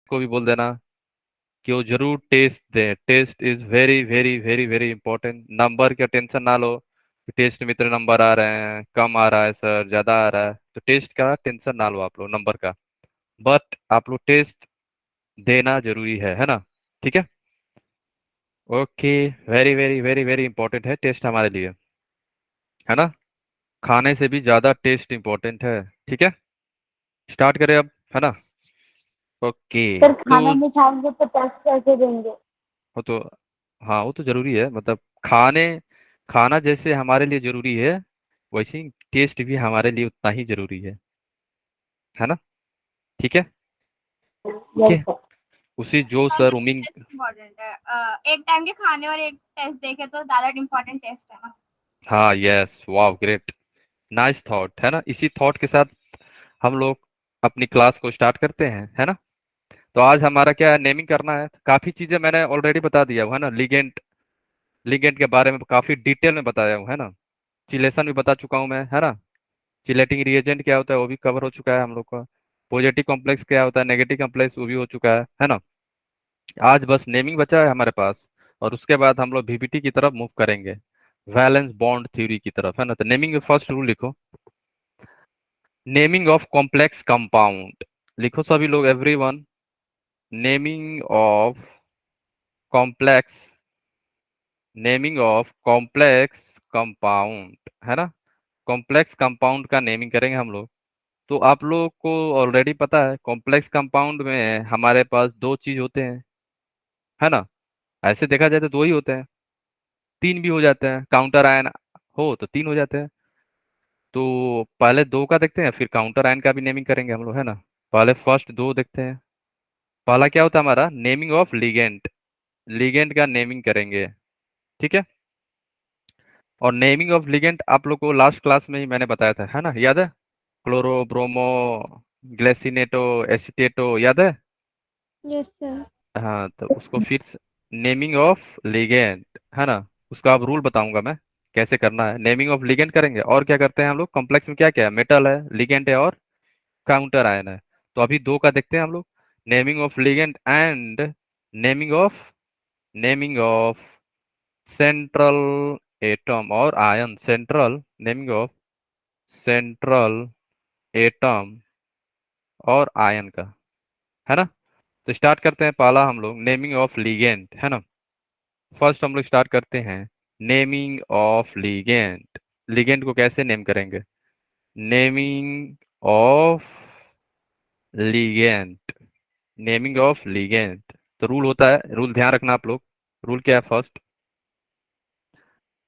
को भी बोल देना कि वो जरूर टेस्ट दें। Test is very very very very important. Number का टेंशन ना लो कि टेस्ट में इतने नंबर आ रहे हैं, कम आ रहा है सर, ज्यादा आ रहा है, तो टेस्ट का टेंशन ना लो आप लोग नंबर का। बट आप लोग टेस्ट देना जरूरी है ना? ठीक है। Okay. Very very very very important है टेस्ट हमारे लिए, है ना? खाने से भी ज्यादा टेस्ट इंपॉर्टेंट है। ठीक है, स्टार्ट करें अब, है ना? ओके। सर तो खाना नहीं खाएंगे तो टेस्ट कैसे देंगे? वो तो, हाँ वो तो जरूरी है, मतलब खाने, खाना जैसे हमारे लिए जरूरी है, वैसे ही टेस्ट भी हमारे लिए उतना ही जरूरी है ना? ठीक है। Yes okay. सर। उसी जो हाँ, सर दोनों उमिंग। टेस्ट इम्पोर्टेंट है। एक टाइम के खाने और एक टेस्ट देखे तो ज्यादा इम्पोर्टेंट टेस्ट है ना। हाँ यस, वाह ग्रेट, नाइस थॉट, है ना? इसी थॉट के साथ हम लोग अपनी क्लास को स्टार्ट करते हैं, है ना? तो आज हमारा क्या है, नेमिंग करना है। काफी चीजें मैंने ऑलरेडी बता दिया हूँ, है ना? लिगेंड, लिगेंड के बारे में काफी डिटेल में बताया हूँ, है ना? चिलेशन भी बता चुका हूँ मैं, है ना? चिलेटिंग रिएजेंट क्या होता है वो भी कवर हो चुका है हम लोग का। पॉजिटिव कॉम्प्लेक्स क्या होता है, नेगेटिव कॉम्प्लेक्स वो भी हो चुका है ना? आज बस नेमिंग बचा है हमारे पास, और उसके बाद हम लोग VBT की तरफ मूव करेंगे, वैलेंस बॉन्ड थ्योरी की तरफ, है ना? तो नेमिंग में फर्स्ट रूल लिखो, नेमिंग ऑफ कॉम्प्लेक्स कंपाउंड। लिखो सभी लोग, everyone. Naming of complex, naming of complex compound, है ना? कॉम्प्लेक्स कंपाउंड का नेमिंग करेंगे हम लोग। तो आप लोग को ऑलरेडी पता है कॉम्प्लेक्स कंपाउंड में हमारे पास दो चीज होते हैं, है ना? ऐसे देखा जाए तो दो ही होते हैं, तीन भी हो जाते हैं, काउंटर आयन हो तो तीन हो जाते हैं। तो पहले दो का देखते हैं, फिर काउंटर आयन का भी नेमिंग करेंगे हम लोग, है ना? पहले फर्स्ट दो देखते हैं। पहला क्या होता है हमारा, नेमिंग ऑफ लिगेंड। लिगेंड का नेमिंग करेंगे, ठीक है? और नेमिंग ऑफ लिगेंड आप लोग को लास्ट क्लास में ही मैंने बताया था, है ना? याद है? क्लोरो, ब्रोमो, ग्लेसिनेटो, एसीटेटो, याद है? Yes sir. हाँ, तो उसको फिर नेमिंग ऑफ लिगेंड, है ना? उसका अब रूल बताऊंगा मैं कैसे करना है। नेमिंग ऑफ लिगेंड करेंगे, और क्या करते हैं हम लोग, कॉम्प्लेक्स में क्या क्या है, मेटल है, लिगेंड है, और काउंटर आयन है। तो अभी दो का देखते हैं हम लोग, naming of ligand and naming of, naming of central atom और ion. Central, naming of central atom और आयन का, है ना? तो स्टार्ट करते हैं पहला हम लोग, नेमिंग ऑफ लिगेंड, है ना? फर्स्ट हम लोग स्टार्ट करते हैं नेमिंग ऑफ लिगेंड। लिगेंड को कैसे नेम करेंगे, naming of ligand, naming of ligand. तो रूल होता है, रूल ध्यान रखना आप लोग। रूल क्या है, फर्स्ट,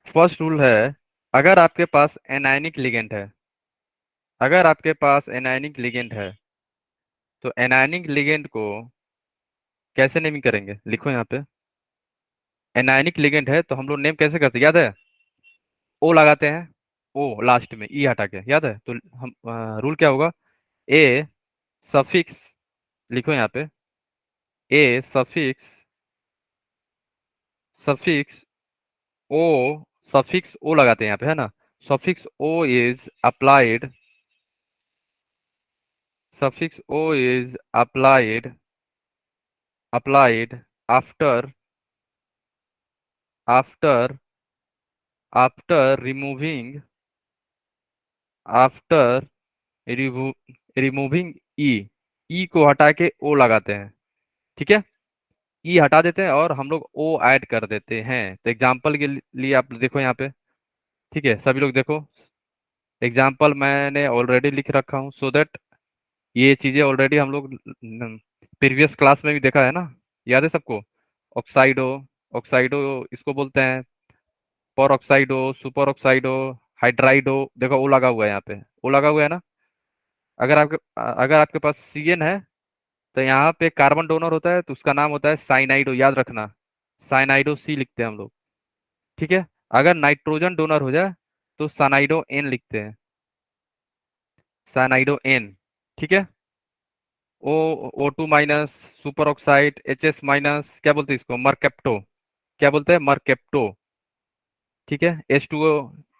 फर्स्ट रूल है, अगर आपके पास एनायनिक लिगेंड है, अगर आपके पास एनायनिक लिगेंड है, तो एनायनिक लिगेंड को कैसे नेमिंग करेंगे, लिखो यहाँ पे। एनायनिक लिगेंड है तो हम लोग नेम कैसे करते हैं, याद है? ओ लगाते हैं, ओ लास्ट में ई हटा के, याद है? तो हम रूल क्या होगा, ए सफिक्स, लिखो यहाँ पे, a suffix, suffix o, suffix o लगाते हैं यहाँ पे, है ना? Suffix o is applied, suffix o is applied, applied after, after, after removing, after removing e, e को हटा के ओ लगाते हैं, ठीक है? ई हटा देते हैं और हम लोग ओ ऐड कर देते हैं। तो एग्जाम्पल के लिए आप देखो यहाँ पे, ठीक है? सभी लोग देखो, एग्जाम्पल मैंने ऑलरेडी लिख रखा हूँ, सो दैट ये चीजें ऑलरेडी हम लोग प्रीवियस क्लास में भी देखा है ना, याद है सबको? ऑक्साइडो, ऑक्साइडो इसको बोलते हैं, पर ऑक्साइडो, सुपर ऑक्साइडो, हाइड्राइडो, देखो ओ लगा हुआ है यहाँ पे, ओ लगा हुआ है ना? अगर आपके पास CN है, तो यहाँ पे कार्बन डोनर होता है तो उसका नाम होता है साइनाइडो, याद रखना, साइनाइडो सी लिखते हैं हम लोग, ठीक है? अगर नाइट्रोजन डोनर हो जाए तो साइनाइडो N लिखते हैं, साइनाइडो N, ठीक है? ओ, O2 minus, super oxide HS minus, क्या बोलते हैं इसको, मरकेप्टो, क्या बोलते हैं, मरकेप्टो, ठीक है? H2O,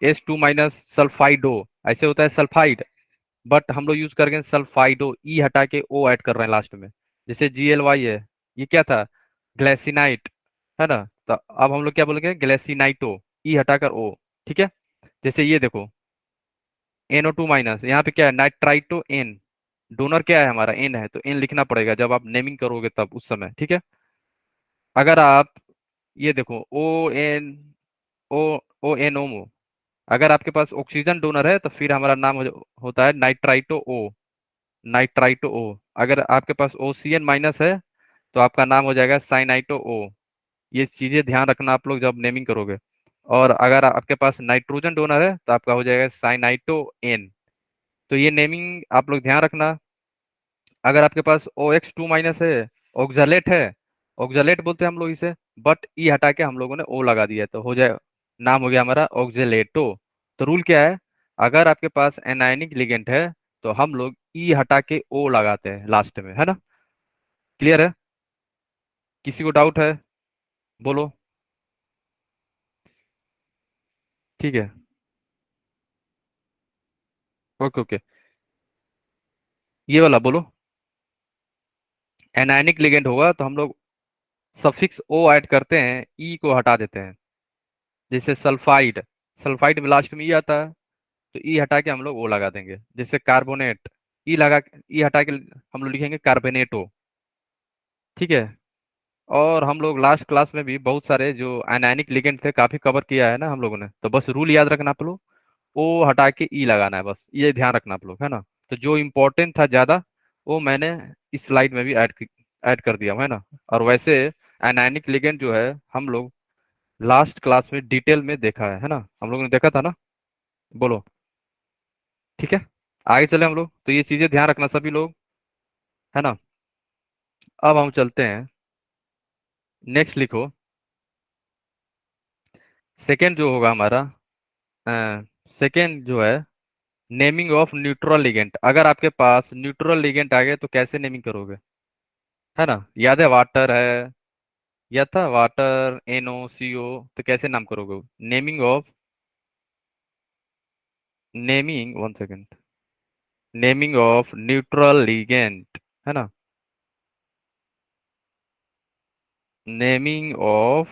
H2 माइनस सल्फाइडो, ऐसे होता है सल्फाइड, बट हम लोग यूज करेंगे सल्फाइडो, ई हटा के ओ ऐड कर रहे हैं लास्ट में, जैसे GLY है, ये क्या था, ग्लेसिनाइट, है ना। तो अब हम लोग क्या बोलेंगे, ग्लेसिनाइटो, ई हटाकर ओ। ठीक है। जैसे ये देखो, NO2 माइनस, यहाँ पे क्या है, नाइट्राइटो एन, डोनर क्या है हमारा, एन है, तो एन लिखना पड़ेगा जब आप नेमिंग करोगे तब उस समय। ठीक है। अगर आप ये देखो, ओ ONO, अगर आपके पास ऑक्सीजन डोनर है तो फिर हमारा नाम होता है नाइट्राइटो ओ, नाइट्राइटो ओ। अगर आपके पास OCN- है तो आपका नाम हो जाएगा साइनाइटो ओ। ये चीजें ध्यान रखना आप लोग जब नेमिंग करोगे। और अगर आपके पास नाइट्रोजन डोनर है तो आपका हो जाएगा साइनाइटो एन। तो ये नेमिंग आप लोग ध्यान रखना। अगर आपके पास OX2- है, ऑक्जेलेट है, ऑक्जेलेट बोलते हैं हम लोग इसे, बट ई हटा के हम लोगों ने ओ लगा दिया है, तो हो जाए, नाम हो गया हमारा ऑक्जेलेटो। तो रूल क्या है, अगर आपके पास एनायनिक लिगेंड है तो हम लोग ई हटा के ओ लगाते हैं लास्ट में, है ना। क्लियर है? किसी को डाउट है? बोलो। ठीक है। ओके ओके, ये वाला बोलो। एनायनिक लिगेंड होगा तो हम लोग सफिक्स ओ ऐड करते हैं, ई को हटा देते हैं। जैसे सल्फाइड, सल्फाइड में लास्ट में ई आता है, तो ई हटा के हम लोग ओ लगा देंगे। जैसे कार्बोनेट, ई हटा के हम लोग लिखेंगे कार्बोनेटो। ठीक है। और हम लोग लास्ट क्लास में भी बहुत सारे जो आयनाइनिक लिगेंड थे काफी कवर किया है ना हम लोगों ने, तो बस रूल याद रखना आप लोग, ओ हटा के ई लगाना है, बस ये ध्यान रखना आप लोग, है ना। तो जो इम्पोर्टेंट था ज्यादा, वो मैंने इस स्लाइड में भी ऐड कर दिया हूं, है ना। और वैसे आयनाइनिक लिगेंड जो है हम लोग लास्ट क्लास में डिटेल में देखा है ना, हम लोगों ने देखा था ना। बोलो। ठीक है। आगे चले हम लोग, तो ये चीजें ध्यान रखना सभी लोग, है ना। अब हम चलते हैं, नेक्स्ट लिखो। सेकेंड जो होगा हमारा, सेकेंड जो है, नेमिंग ऑफ न्यूट्रल लिगेंड। अगर आपके पास न्यूट्रल लिगेंड आ गए तो कैसे नेमिंग करोगे, है ना। याद है वाटर है, या था वाटर, NO CO, तो कैसे नाम करोगे, naming of, naming, one second, naming of neutral ligand, है ना। नेमिंग ऑफ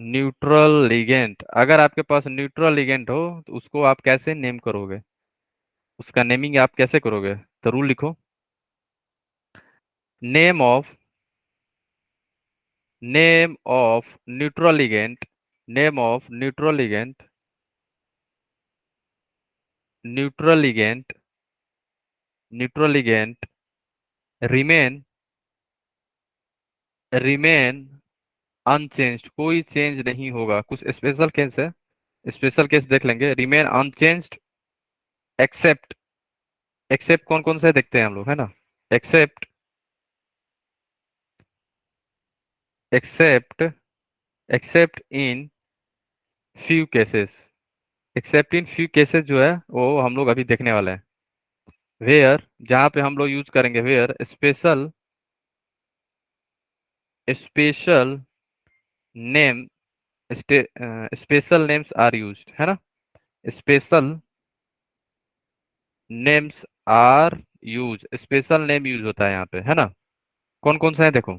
न्यूट्रल लिगेंड, अगर आपके पास न्यूट्रल लिगेंड हो तो उसको आप कैसे नेम करोगे, उसका नेमिंग आप कैसे करोगे। तो रूल लिखो, name of, name of neutral ligand, name of neutral ligand, neutral ligand, neutral ligand remain, remain unchanged, कोई चेंज नहीं होगा। कुछ स्पेशल केस है, स्पेशल केस देख लेंगे। रिमेन अनचेंज्ड एक्सेप्ट, एक्सेप्ट कौन कौन से देखते हैं हम लोग, है ना। Except, except, except in few cases, except in few cases जो है वो हम लोग अभी देखने वाले हैं। वेयर, जहाँ पे हम लोग यूज करेंगे, where special, special name, special names are used, है ना। Special names are use, special name use होता है यहाँ पे, है ना। कौन कौन सा है देखो,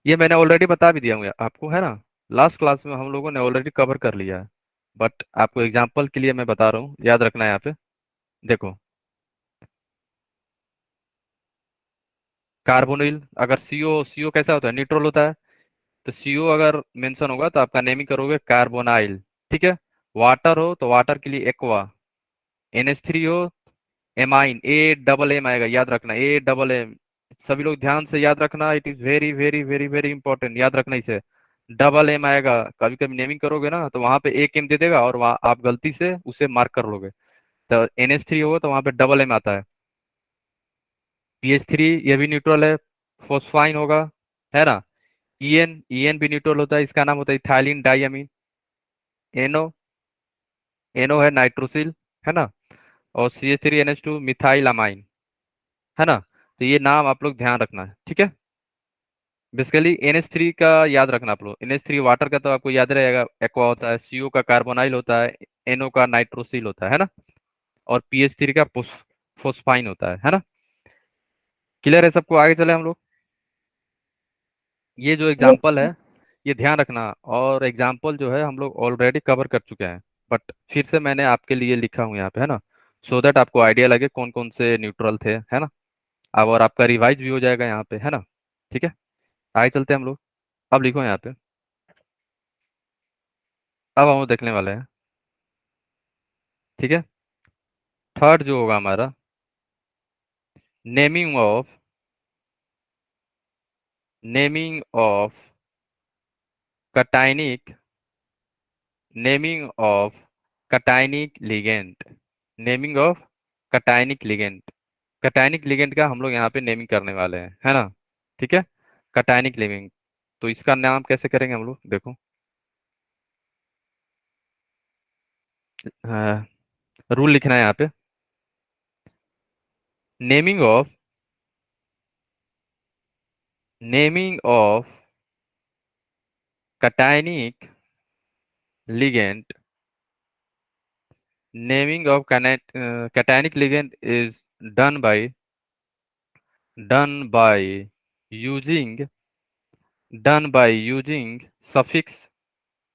ये मैंने ऑलरेडी बता भी दिया हूँ आपको, है ना। लास्ट क्लास में हम लोगों ने ऑलरेडी कवर कर लिया है, बट आपको एग्जांपल के लिए मैं बता रहा हूँ, याद रखना है यहाँ पे। देखो, कार्बोनिल, अगर CO कैसा होता है, न्यूट्रल होता है, तो CO अगर मेंशन होगा तो आपका नेमिंग करोगे कार्बोनाइल। ठीक है। वाटर हो तो वाटर के लिए एक्वा, NH3 हो, एमाइन, A MM आएगा, याद रखना, AMM। सभी लोग ध्यान से याद रखना, it is very very very very important, याद रखना इसे। MM आएगा, कभी कभी नेमिंग करोगे ना तो वहां पे एक एम दे देगा और वहां आप गलती से उसे मार्क कर लोगे, तो NH3 होगा तो वहां पे MM आता है। PH3, ये भी न्यूट्रल है, फोस्फाइन होगा, है ना। EN भी न्यूट्रल होता है, इसका नाम होता है इथाइलिन डाइअमीन। NO, NO है नाइट्रोसिल, है ना। और CH3NH2 मिथाइल अमाइन, है ना। तो ये नाम आप लोग ध्यान रखना है, ठीक है। बेसिकली NH3 का याद रखना आप लोग, NH3 वाटर का तो आपको याद रहेगा, एक्वा होता है, CO का कार्बोनाइल होता है, NO का नाइट्रोसिल होता है ना। और PH3 का फोस्फाइन होता है ना। क्लियर है सबको? आगे चले हम लोग। ये जो यस एग्जाम्पल है ये ध्यान रखना, और एग्जाम्पल जो है हम लोग ऑलरेडी कवर कर चुके हैं, बट फिर से मैंने आपके लिए लिखा हूँ यहाँ पे, है ना, सो दैट आपको आइडिया लगे कौन कौन से न्यूट्रल थे, है ना। अब और आपका रिवाइज भी हो जाएगा यहाँ पे, है ना। ठीक है, आगे चलते हैं हम लोग। अब लिखो यहाँ पे, अब हम लोग देखने वाले हैं। ठीक है, थर्ड जो होगा हमारा, naming of cationic naming of cationic ligand. Naming of cationic ligand. Cationic ligand का हम लोग यहाँ पे नेमिंग करने वाले हैं, है ना। ठीक है, कटायनिक लिगेंड, तो इसका नाम कैसे करेंगे हम लोग, देखो। रूल लिखना है यहाँ पे। Naming of naming of cationic ligand naming of cationic ligand is done by done by using done by using suffix।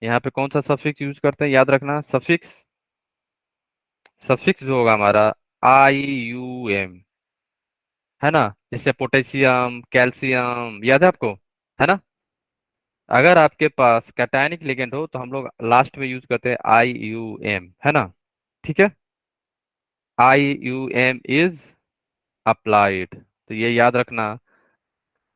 यहाँ पे कौन सा सफिक्स यूज करते हैं, याद रखना, सफिक्स। सफिक्स जो होगा हमारा IUM, है ना, जैसे पोटेशियम, कैल्शियम, याद है आपको, है ना। अगर आपके पास कैटायनिक लिगेंड हो तो हम लोग लास्ट में यूज करते हैं IUM, है ना। ठीक है, IUM इज अप्लाइड, तो ये याद रखना।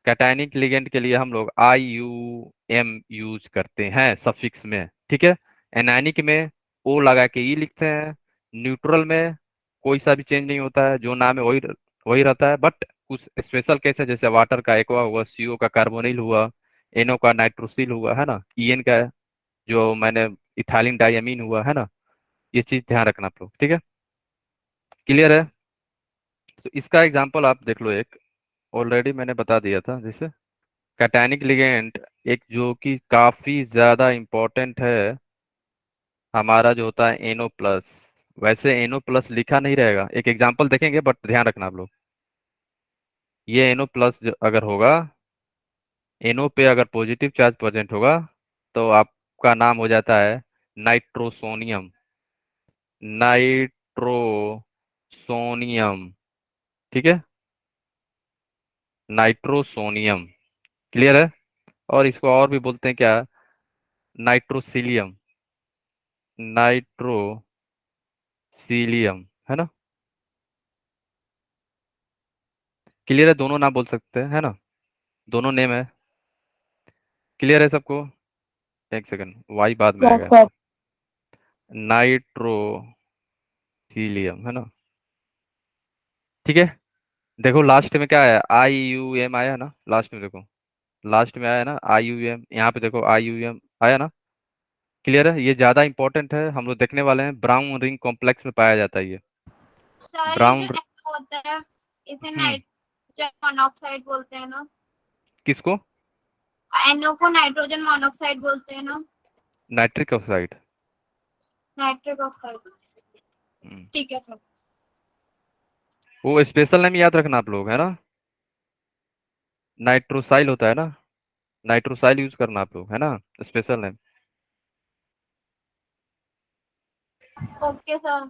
कैटायनिक लिगेंड के लिए हम लोग IUM यूज करते हैं सफिक्स में। ठीक है, एनायनिक में O लगा के E लिखते हैं। न्यूट्रल में कोई सा भी चेंज नहीं होता है, जो नाम है वही वही रहता है, बट कुछ स्पेशल केस है, जैसे वाटर का एक्वा हुआ, CO का कार्बोनिल हुआ, NO का नाइट्रोसिल हुआ, है ना, EN का जो मैंने इथाइलिन डायमीन हुआ, है ना। ये चीज ध्यान रखना आप लोग, ठीक है। क्लियर है? तो इसका एग्जांपल आप देख लो, एक ऑलरेडी मैंने बता दिया था, जैसे कैटायनिक लिगेंड एक जो कि काफी ज्यादा इम्पोर्टेंट है, हमारा जो होता है NO+। वैसे NO+ लिखा नहीं रहेगा, एक एग्जांपल देखेंगे, बट ध्यान रखना आप लोग। ये NO+ अगर होगा, NO पे अगर पॉजिटिव चार्ज प्रेजेंट होगा, तो आपका नाम हो जाता है नाइट्रोसोनियम। नाइट्रोसोनियम, ठीक है, नाइट्रोसोनियम। क्लियर है? और इसको और भी बोलते हैं क्या, नाइट्रोसिलियम। नाइट्रोसिलियम, है ना। क्लियर है? दोनों नाम बोल सकते हैं, है ना, दोनों नेम है। क्लियर है सबको? एक सेकंड, वाई बाद में यस आएगा। सर। नाइट्रोसिलियम, है ना। ठीक है, देखो लास्ट में क्या आया, IUM आया ना लास्ट में, देखो लास्ट में आया ना IUM, यहाँ पे देखो IUM आया ना। क्लियर है? ये ज्यादा इंपॉर्टेंट है, हम लोग देखने वाले हैं, ब्राउन रिंग कॉम्प्लेक्स में पाया जाता है ये। सर ये जो ब्राउन, NO होता है इसे हम्म, नाइट्रोजन मोनोऑक्साइड बोलते हैं ना। किसको? NO को नाइट्रोजन मोनोऑक्साइड बोलते हैं ना। Nitric oxide. Nitric oxide. Hmm, ठीक है सर। वो स्पेशल नेम याद रखना आप लोग, है ना। नाइट्रोसाइल होता है ना, नाइट्रोसाइल यूज करना आप लोग, है ना, special name. Okay sir.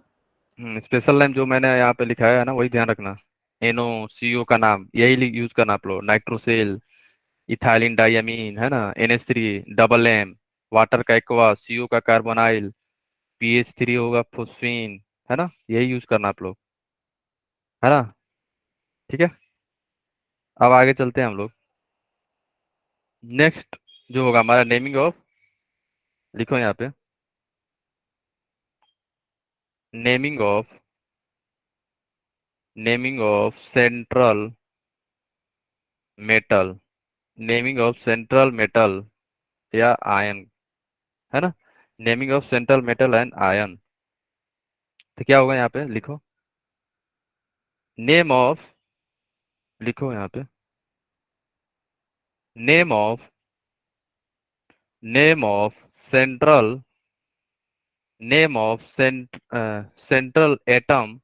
Special name जो मैंने यहाँ पे लिखा है ना, वही ध्यान रखना। NO CO का नाम यही यूज करना आप लोग, नाइट्रोसेल, इथाइलिन डायमीन, है ना, NH3 डबल M, वाटर का एक्वा, CO का कार्बोनाइल, PH3 होगा फोस्फीन, है ना, यही यूज करना आप लोग, है ना। ठीक है, अब आगे चलते हैं हम लोग। नेक्स्ट जो होगा हमारा नेमिंग ऑफ, लिखो यहाँ पे, naming of naming of central metal. Naming of central metal या आयन, है ना। Naming of central metal and ion, तो क्या होगा यहाँ पे, लिखो नेम ऑफ, लिखो यहाँ पे, name of name of central name of central atom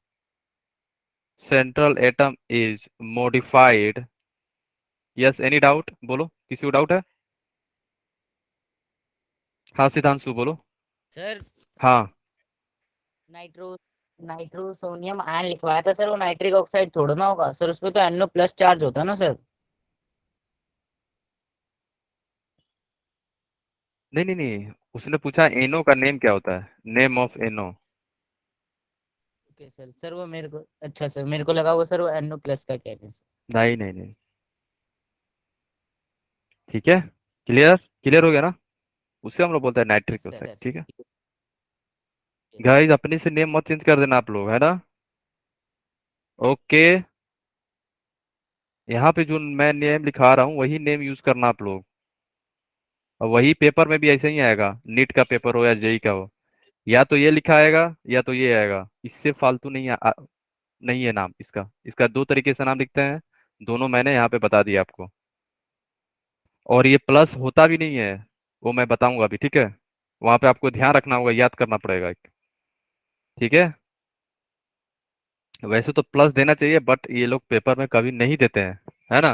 central atom is modified. Yes, any doubt? बोलो, किसी को डाउट है? हाँ सिद्धांशु बोलो। सर हाँ नाइट्रो नाइट्रोसोनियम आयन लिखवाया था सर, वो नाइट्रिक ऑक्साइड थोड़ा ना होगा सर, उसपे तो NO प्लस चार्ज होता है ना सर। नहीं नहीं नहीं, उसने पूछा एनो का नेम क्या होता है, नेम ऑफ एनो। ओके सर, सर वो मेरे को, अच्छा सर मेरे को लगा वो सर वो NO प्लस का कह रहे हैं सर। नहीं नहीं नहीं, ठीक है, क्लियर क्लियर हो गया ना? उसे हम लोग बोलते हैं नाइट्रिक सर ऑक्साइड, ठीक है। ठीक है सर। गाइस अपने से नेम मत चेंज कर देना आप लोग, है ना? ओके, यहाँ पे जो मैं नेम लिखा रहा हूँ वही नेम यूज करना आप लोग, और वही पेपर में भी ऐसे ही आएगा, नीट का पेपर हो या जेई का हो, या तो ये लिखा आएगा या तो ये आएगा, इससे फालतू नहीं नहीं है नाम इसका। इसका दो तरीके से नाम लिखते हैं, दोनों मैंने यहाँ पे बता दिया आपको। और ये प्लस होता भी नहीं है, वो मैं बताऊंगा अभी, ठीक है। वहां पे आपको ध्यान रखना होगा, याद करना पड़ेगा, ठीक है। वैसे तो प्लस देना चाहिए, बट ये लोग पेपर में कभी नहीं देते हैं, है ना?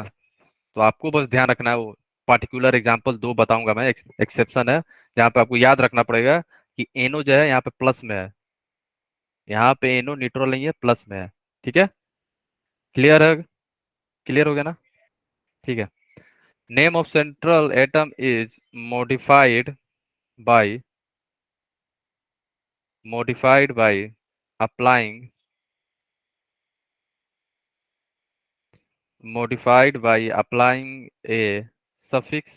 तो आपको बस ध्यान रखना है, वो पार्टिकुलर एग्जांपल दो बताऊंगा मैं, एक्सेप्शन है जहाँ पे आपको याद रखना पड़ेगा कि एनो जो है यहाँ पे प्लस में है, यहाँ पे एनो न्यूट्रल नहीं है, प्लस में है, ठीक है। क्लियर है? क्लियर हो गया ना? ठीक है। Name of central atom is modified by modified by applying modified by applying a suffix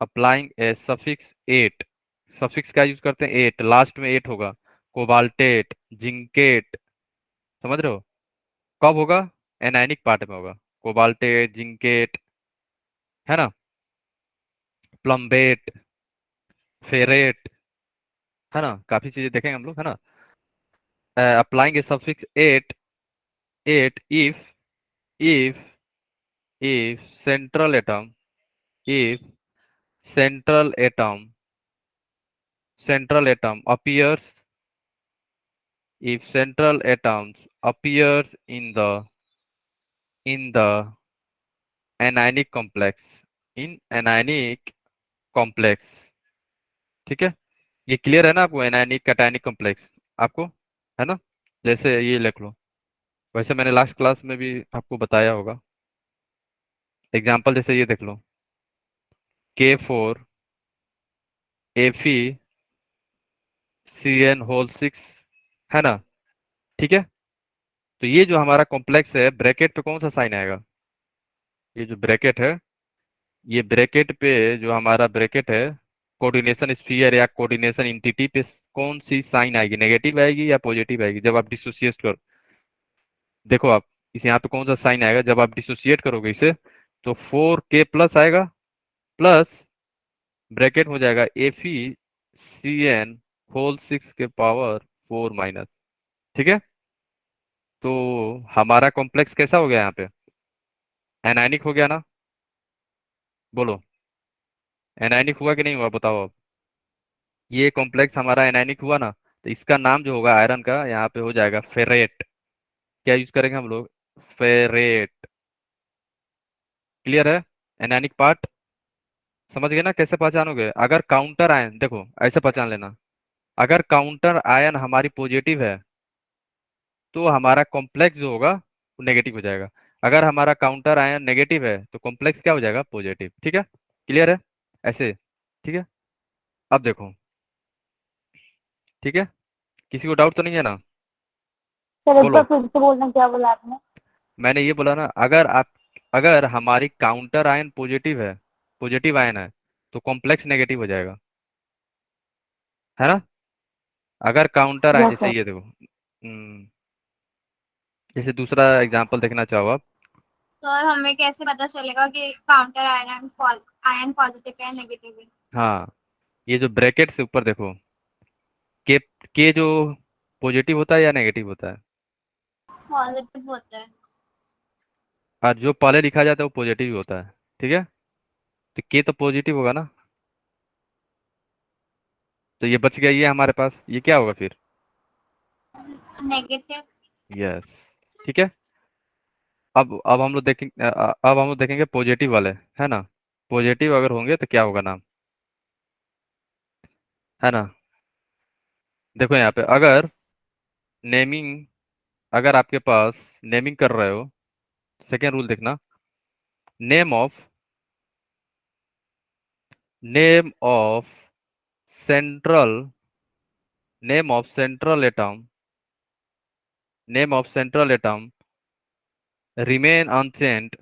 applying a suffix 8। Suffix क्या यूज करते हैं? 8, लास्ट में 8 होगा। कोबाल्टेट, जिंकेट, समझ रहे हो? कब होगा? एनायनिक पार्ट में होगा। कोबाल्टेट, जिंकेट, है ना, प्लम्बेट, फेरेट, है ना, काफी चीजें देखेंगे हम लोग, है ना। Applying A suffix 8 8 if if central atom if central atom central atom appears if central atoms appears in the anionic complex in anionic complex, ठीक है। ये क्लियर है ना आपको, एनायनिक कैटायनिक कॉम्प्लेक्स आपको, है ना? जैसे ये लिख लो, वैसे मैंने लास्ट क्लास में भी आपको बताया होगा। एग्जांपल जैसे ये देख लो, K4 FeCN6, है ना, ठीक है। तो ये जो हमारा कॉम्प्लेक्स है, ब्रैकेट पे कौन सा साइन आएगा? ये जो ब्रैकेट है, ये ब्रैकेट पे जो हमारा ब्रैकेट है, कोऑर्डिनेशन स्फीयर या कोऑर्डिनेशन इंटिटी पे कौन सी साइन आएगी? नेगेटिव आएगी या पॉजिटिव आएगी जब आप डिसोसिएट करो? देखो आप, इस यहाँ पे कौन सा साइन आएगा जब आप डिसोसिएट करोगे इसे? तो 4K प्लस आएगा, प्लस ब्रैकेट हो जाएगा FeCN6 के पावर 4 माइनस, ठीक है। तो हमारा कॉम्प्लेक्स कैसा हो गया यहाँ पे? एनायनिक हो गया ना? बोलो, एनायनिक हुआ कि नहीं हुआ, बताओ अब। ये कॉम्प्लेक्स हमारा एनायनिक हुआ ना, तो इसका नाम जो होगा आयरन का यहाँ पे हो जाएगा फेरेट। क्या यूज करेंगे हम लोग? फेरेट। क्लियर है? एनायनिक पार्ट समझ गए ना कैसे पहचानोगे? अगर काउंटर आयन, देखो ऐसे पहचान लेना, अगर काउंटर आयन हमारी पॉजिटिव है तो हमारा कॉम्प्लेक्स जो होगा वो नेगेटिव हो जाएगा। अगर हमारा काउंटर आयन नेगेटिव है तो कॉम्प्लेक्स क्या हो जाएगा? पॉजिटिव, ठीक है। क्लियर है? ऐसे, ठीक है। अब देखो, ठीक है, किसी को डाउट तो नहीं है ना? सर एक बोलो। बार फिर से बोलना, क्या बोला आपने? मैंने ये बोला ना, अगर हमारी काउंटर आयन पॉजिटिव है, पॉजिटिव आयन है, तो कॉम्प्लेक्स नेगेटिव हो जाएगा, है ना। अगर काउंटर आयन, यस जैसे सर। ये देखो, जैसे दूसरा एग्जांपल देखना चाहो आप। तो और हमें कैसे पता चलेगा कि काउंटर आयन पॉजिटिव है नेगेटिव है? हाँ, ये जो ब्रैकेट से ऊपर देखो, के के जो पॉजिटिव होता है या नेगेटिव होता है? पॉजिटिव होता है। और जो पहले लिखा जाता है वो पॉजिटिव ही होता है, ठीक है। तो के तो पॉजिटिव होगा ना, तो ये बच गया, ये हमारे पास, ये क्या होगा फिर? नेगेटिव। यस। ठीक है। अब हम लोग देखेंगे, अब हम लोग देखेंगे पॉजिटिव वाले, है ना। पॉजिटिव अगर होंगे तो क्या होगा नाम, है ना। देखो यहाँ पे अगर नेमिंग, अगर आपके पास नेमिंग कर रहे हो, सेकेंड रूल देखना। Name of, name of central, name of central atom, name of central atom remain unchanged,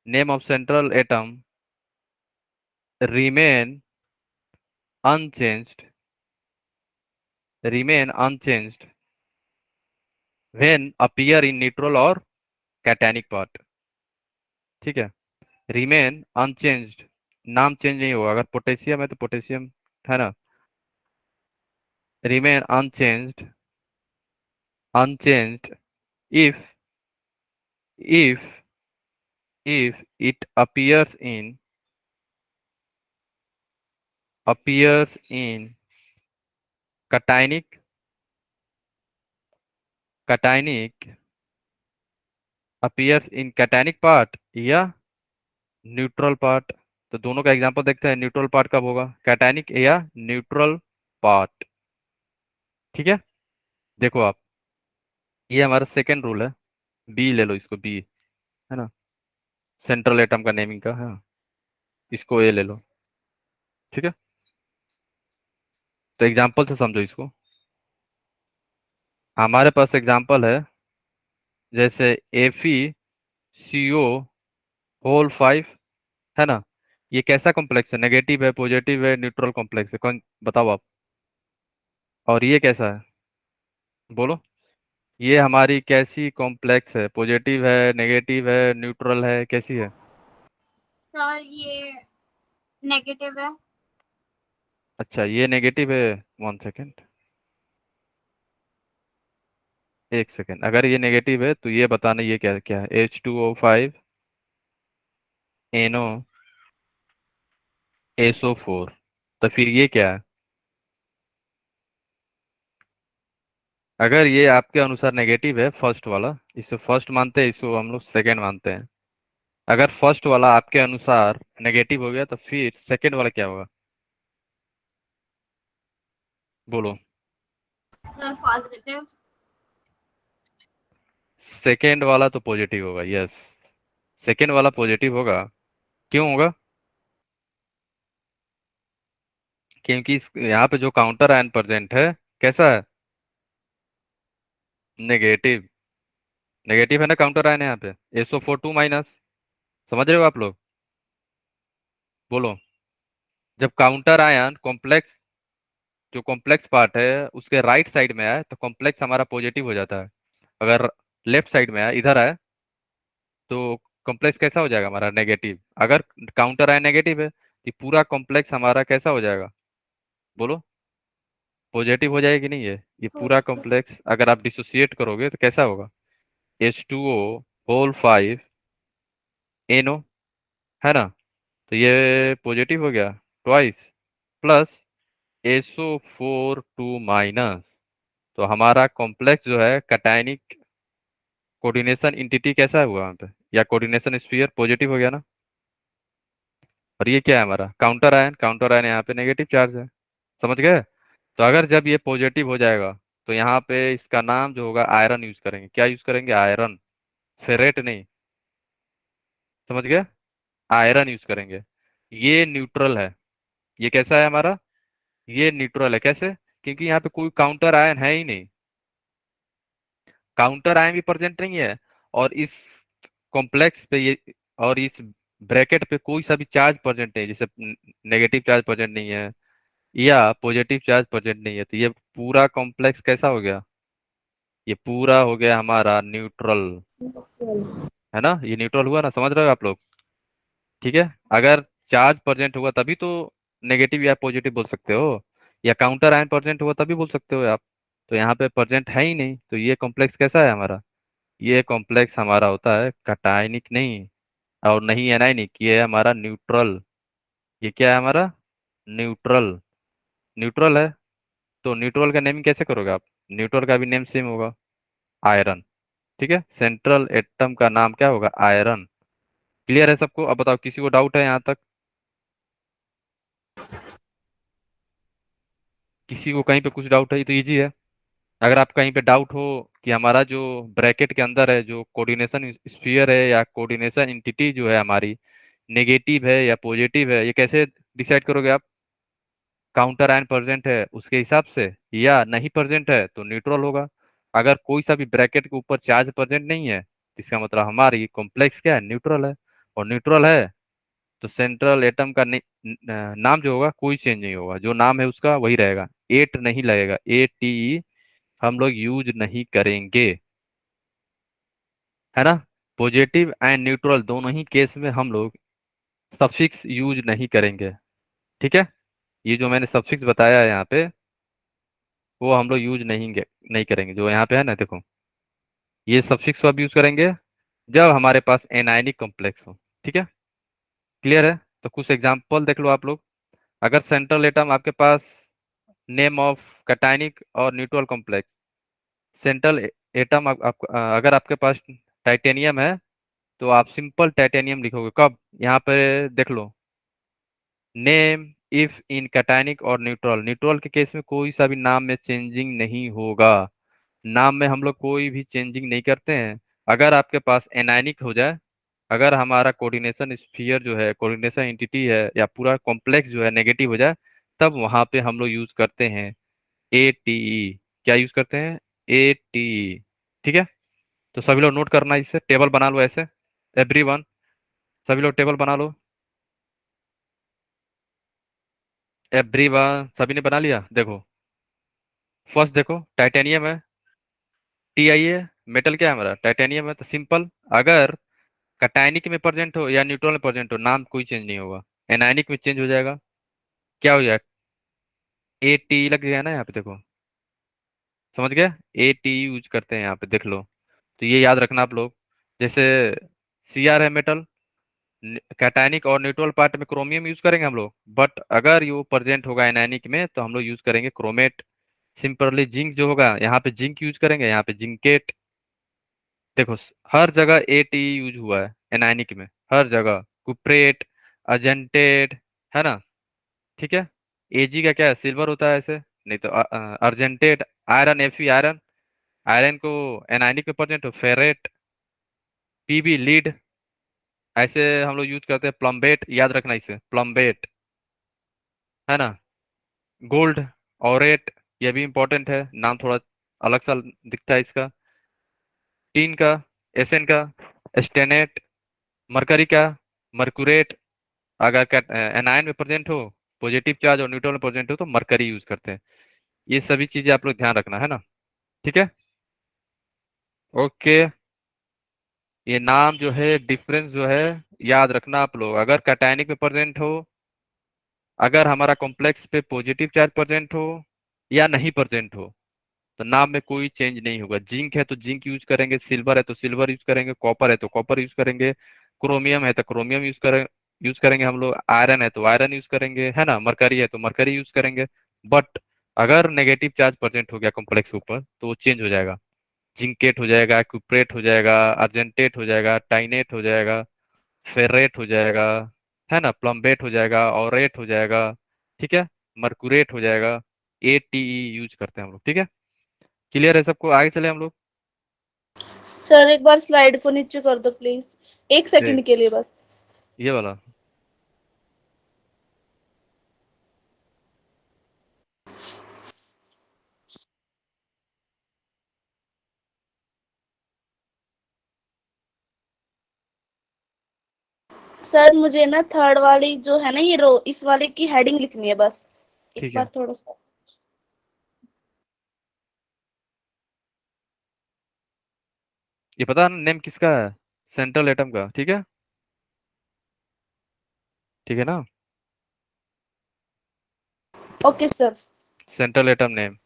name of central atom remain unchanged, remain unchanged when appear in neutral or cationic part। ठीक है। remain unchanged, नाम change नहीं होगा। अगर potassium है तो potassium, है ना। remain unchanged, unchanged if if it appears in cationic, cationic appears in cationic part या न्यूट्रल पार्ट। तो दोनों का एग्जांपल देखते हैं। न्यूट्रल पार्ट कब होगा, कैटायनिक या न्यूट्रल पार्ट। ठीक है। देखो आप, ये हमारा सेकेंड रूल है। बी ले लो, इसको बी, है ना, सेंट्रल एटम का नेमिंग का, है। इसको ए ले लो। ठीक है। तो एग्जांपल से समझो इसको। हमारे पास एग्जांपल है जैसे FeCO होल 5, है ना। ये कैसा कॉम्प्लेक्स है, नेगेटिव है, पॉजिटिव है, न्यूट्रल कॉम्प्लेक्स है, कौन बताओ आप। और ये कैसा है, बोलो। ये हमारी कैसी कॉम्प्लेक्स है, पॉजिटिव है, नेगेटिव है, न्यूट्रल है, कैसी है। सर ये नेगेटिव है। अच्छा, ये नेगेटिव है। 1 सेकेंड, एक सेकेंड। अगर ये नेगेटिव है तो ये बताना ये क्या क्या है। H2O5NO SO4। तो फिर ये क्या है। अगर ये आपके अनुसार नेगेटिव है, फर्स्ट वाला, इसे फर्स्ट मानते हैं, इसको हम लोग सेकेंड मानते हैं। अगर फर्स्ट वाला आपके अनुसार नेगेटिव हो गया तो फिर सेकेंड वाला क्या होगा, बोलो। Sir positive. सेकेंड वाला तो पॉजिटिव होगा, यस। सेकेंड वाला पॉजिटिव होगा। क्यों होगा, क्योंकि यहाँ पे जो काउंटर आयन प्रेजेंट है कैसा है, नेगेटिव। नेगेटिव है ना काउंटर आयन यहाँ पे, SO4 2-। समझ रहे हो आप लोग, बोलो। जब काउंटर आयन कॉम्प्लेक्स, जो कॉम्प्लेक्स पार्ट है उसके राइट साइड में आए तो कॉम्प्लेक्स हमारा पॉजिटिव हो जाता है। अगर लेफ्ट साइड में आए, इधर आए, तो कॉम्प्लेक्स कैसा हो जाएगा हमारा, नेगेटिव। अगर काउंटर आयन नेगेटिव है ये पूरा कॉम्प्लेक्स हमारा कैसा हो जाएगा, बोलो। पॉजिटिव हो जाएगी नहीं है ये पूरा कॉम्प्लेक्स। अगर आप डिसोसिएट करोगे तो कैसा होगा, H2O होल 5NO, है ना। तो ये पॉजिटिव हो गया ट्वाइस, प्लस SO4 2-। तो हमारा कॉम्प्लेक्स जो है कैटायनिक कोऑर्डिनेशन इंटिटी कैसा हुआ वहाँ पे, या कोऑर्डिनेशन स्फीयर पॉजिटिव हो गया ना। और ये क्या है हमारा काउंटर आयन, काउंटर आयन यहाँ पे नेगेटिव चार्ज है। समझ गए। तो अगर जब ये पॉजिटिव हो जाएगा तो यहाँ पे इसका नाम जो होगा आयरन यूज करेंगे। क्या यूज करेंगे, आयरन, फेरेट नहीं। समझ गए, आयरन यूज करेंगे। ये न्यूट्रल है, ये कैसा है हमारा, ये न्यूट्रल है। कैसे, क्योंकि यहाँ पे कोई काउंटर आयन है ही नहीं, काउंटर आयन भी प्रेजेंट नहीं है। और इस कॉम्प्लेक्स पे ये, और इस ब्रैकेट पे कोई सा भी चार्ज प्रेजेंट नहीं है, जैसे नेगेटिव चार्ज प्रेजेंट नहीं है या पॉजिटिव चार्ज प्रेजेंट नहीं है। तो ये पूरा कॉम्प्लेक्स कैसा हो गया, ये पूरा हो गया हमारा न्यूट्रल, है ना। ये न्यूट्रल हुआ ना, समझ रहे हो आप लोग। ठीक है। अगर चार्ज प्रेजेंट हुआ तभी तो नेगेटिव या पॉजिटिव बोल सकते हो, या काउंटर आयन प्रेजेंट हुआ तभी बोल सकते हो आप। तो यहाँ पे प्रेजेंट है ही नहीं, तो ये कॉम्प्लेक्स कैसा है हमारा, ये कॉम्प्लेक्स हमारा होता है कटायनिक नहीं, और नहीं एनायनिक, ये है हमारा न्यूट्रल। ये क्या है हमारा, न्यूट्रल। न्यूट्रल है। तो न्यूट्रल का नेम कैसे करोगे आप, न्यूट्रल का भी नेम सेम होगा, आयरन। ठीक है, सेंट्रल एटम का नाम क्या होगा? आयरन। क्लियर है सबको? अब बताओ, किसी को डाउट है यहाँ तक? किसी को कहीं पे कुछ डाउट है? ये तो इजी है। अगर आप कहीं पे डाउट हो कि हमारा जो ब्रैकेट के अंदर है, जो कोऑर्डिनेशन स्फीयर है या कोऑर्डिनेशन एंटिटी जो है हमारी, नेगेटिव है या पॉजिटिव है, ये कैसे डिसाइड करोगे आप? काउंटर आयन प्रेजेंट है उसके हिसाब से, या नहीं प्रेजेंट है तो न्यूट्रल होगा। अगर कोई सा भी ब्रैकेट के ऊपर चार्ज प्रेजेंट नहीं है, तो इसका मतलब हमारी कॉम्प्लेक्स क्या है? न्यूट्रल है। और न्यूट्रल है तो सेंट्रल एटम का नाम जो होगा कोई चेंज नहीं होगा, जो नाम है उसका वही रहेगा। एट नहीं लगेगा, ATE हम लोग यूज नहीं करेंगे, है ना। पॉजिटिव एंड न्यूट्रल दोनों ही केस में हम लोग सफिक्स यूज नहीं करेंगे। ठीक है, ये जो मैंने सफिक्स बताया है यहाँ पे, वो हम लोग यूज नहीं करेंगे। जो यहाँ पे है ना, देखो, ये सफिक्स कब यूज करेंगे? जब हमारे पास एनायनिक कॉम्प्लेक्स हो। ठीक है, क्लियर है? तो कुछ एग्जांपल देख लो आप लोग। अगर सेंट्रल एटम आपके पास नेम ऑफ कैटायनिक और न्यूट्रल कॉम्प्लेक्स, सेंट्रल एटम अगर आपके पास टाइटेनियम है, तो आप सिंपल टाइटेनियम लिखोगे कब? यहाँ पे देख लो, नेम इफ इन कैटायनिक और न्यूट्रल। न्यूट्रल के केस में कोई सा भी नाम में चेंजिंग नहीं होगा। नाम में हम लोग कोई भी चेंजिंग नहीं करते हैं। अगर आपके पास एनायनिक हो जाए, अगर हमारा कोऑर्डिनेशन स्फीयर जो है, कोऑर्डिनेशन एंटिटी है या पूरा कॉम्प्लेक्स जो है नेगेटिव हो जाए, तब वहां पे हम लोग यूज करते हैं ATE। क्या यूज करते हैं? ATE। ठीक है, तो सभी लोग नोट करना, इससे टेबल बना लो ऐसे, एवरीवन, सभी लोग टेबल बना लो। एवरीवन, सभी ने बना लिया? देखो, फर्स्ट देखो, टाइटेनियम है, TiA, मेटल क्या है हमारा? टाइटेनियम है। तो सिंपल, अगर कैटायनिक में प्रेजेंट हो या न्यूट्रल में प्रेजेंट हो, नाम कोई चेंज नहीं होगा। एनायनिक में चेंज हो जाएगा, क्या हो जाएगा? ATE लग गया ना यहाँ पे, देखो, समझ गए? ATE यूज करते हैं यहाँ पे, देख लो। तो ये याद रखना आप लोग। जैसे Cr है मेटल, कैटायनिक और न्यूट्रल पार्ट में क्रोमियम यूज करेंगे हम लोग, बट अगर ये प्रेजेंट होगा एनायनिक में, तो हम लोग यूज करेंगे क्रोमेट। सिंपली जिंक जो होगा, यहाँ पे जिंक यूज करेंगे, यहाँ पे जिंकेट। देखो, हर जगह ATE यूज हुआ है एनायनिक में, हर जगह। कुप्रेट, अर्जेंटेट, है ना। ठीक है, Ag का क्या है? सिल्वर होता है ऐसे, नहीं तो argentate. Iron, Fe iron, iron को एनायनिक में प्रेजेंट हो, फेरेट। Pb लीड, ऐसे हम लोग यूज करते हैं। प्लम्बेट, याद रखना इसे, प्लम्बेट, है ना। गोल्ड, ऑरेट, ये भी इंपॉर्टेंट है, नाम थोड़ा अलग सा दिखता है इसका। टीन का, एसएन का, स्टेनेट। मरकरी का, मर्कुरेट। अगर एनायन में प्रेजेंट हो, पॉजिटिव चार्ज और न्यूट्रल में प्रेजेंट हो, तो मरकरी यूज करते हैं। ये सभी चीजें आप लोग ध्यान रखना, है ना। ठीक है, ओके। ये नाम जो है, डिफरेंस जो है, याद रखना आप लोग। अगर कैटायनिक में प्रेजेंट हो, अगर हमारा कॉम्प्लेक्स पे पॉजिटिव चार्ज प्रेजेंट हो या नहीं प्रेजेंट हो, तो नाम में कोई चेंज नहीं होगा। जिंक है तो जिंक यूज करेंगे, सिल्वर है तो सिल्वर यूज करेंगे, कॉपर है तो कॉपर यूज करेंगे, क्रोमियम है तो क्रोमियम यूज करेंगे हम लोग, आयरन है तो आयरन यूज करेंगे, है ना। मरकरी है तो मरकरी यूज करेंगे। बट अगर नेगेटिव चार्ज प्रेजेंट हो गया कॉम्प्लेक्स के ऊपर, तो वो चेंज हो जाएगा। जिंकेट हो जाएगा, क्यूप्रेट हो जाएगा, अर्जेंटेट हो जाएगा, टाइनेट हो जाएगा, फेरेट हो जाएगा, है ना, प्लम्बेट हो जाएगा, ऑरेट हो जाएगा। ठीक है, मर्कुरेट हो जाएगा। ATE यूज करते हैं हम लोग। ठीक है, क्लियर है सबको? आगे चले हम लोग। सर एक बार स्लाइड को नीचे कर दो प्लीज, एक देख, सेकंड के लिए बस। ये वाला। सर मुझे ना थर्ड वाली जो है ना ये रो, इस वाले की हेडिंग लिखनी है बस, एक ठीक है, बार थोड़ा सा। ये पता नेम किसका है? सेंट्रल एटम का। ठीक है, ठीक है ना, okay sir. Central atom name,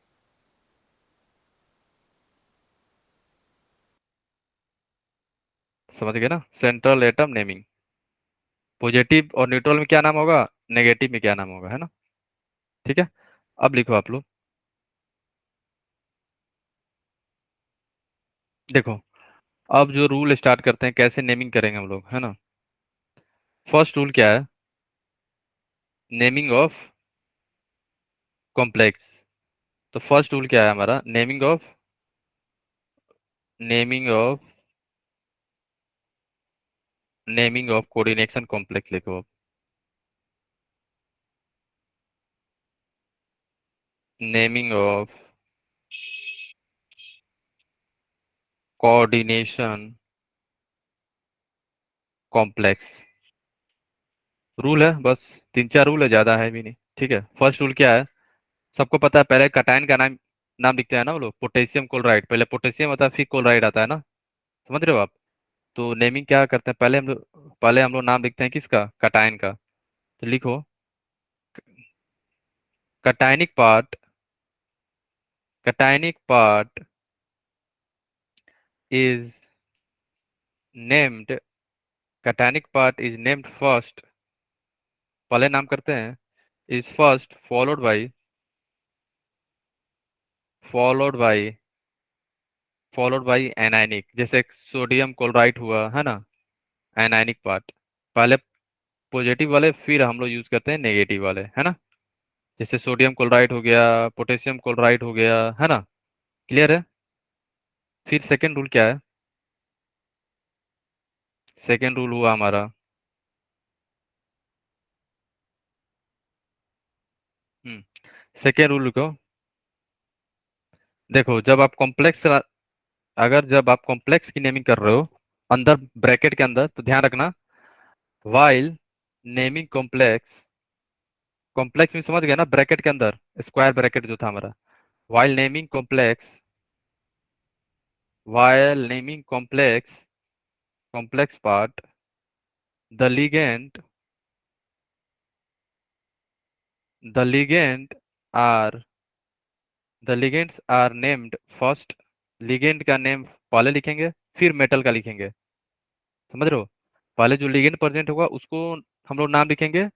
समझ गए ना। सेंट्रल एटम नेमिंग, पॉजिटिव और न्यूट्रल में क्या नाम होगा, नेगेटिव में क्या नाम होगा, है ना। ठीक है, अब लिखो आप लोग। देखो, अब जो रूल स्टार्ट करते हैं कैसे नेमिंग करेंगे हम लोग, है ना। फर्स्ट रूल क्या है? Naming of complex. तो फर्स्ट रूल क्या है हमारा? नेमिंग ऑफ कोऑर्डिनेशन कॉम्प्लेक्स लिखो। Naming of coordination complex. Rule है बस, 3-4 रूल है, ज्यादा है भी नहीं, ठीक है। फर्स्ट रूल क्या है? सबको पता है, पहले कटायन का नाम नाम लिखते हैं ना वो लोग। पोटेशियम क्लोराइड, पहले पोटेशियम आता है फिर क्लोराइड आता है ना, समझ रहे हो आप। तो नेमिंग क्या करते हैं, पहले हम लोग नाम लिखते हैं किसका? कटायन का। तो लिखो, cationic part cationic part is named cationic part is named first. पहले नाम करते हैं is first, followed by anionic. जैसे सोडियम क्लोराइड हुआ है ना, एनायनिक पार्ट। पहले पॉजिटिव वाले, फिर हम लोग यूज करते हैं नेगेटिव वाले, है ना। जैसे सोडियम क्लोराइड हो गया, पोटेशियम क्लोराइड हो गया, है ना। क्लियर है? फिर सेकेंड रूल क्या है? सेकेंड रूल हुआ हमारा, सेकेंड रूल को देखो, जब आप कॉम्प्लेक्स की नेमिंग कर रहे हो अंदर ब्रैकेट के अंदर, तो ध्यान रखना, वाइल नेमिंग कॉम्प्लेक्स में, समझ गया ना, ब्रैकेट के अंदर स्क्वायर ब्रैकेट जो था हमारा। While naming complex part, the ligand the ligand are the ligands are named first. Ligand का नेम पहले लिखेंगे, फिर मेटल का लिखेंगे, समझ रहे हो। पहले जो लिगेंड प्रेजेंट होगा उसको हम लोग नाम लिखेंगे,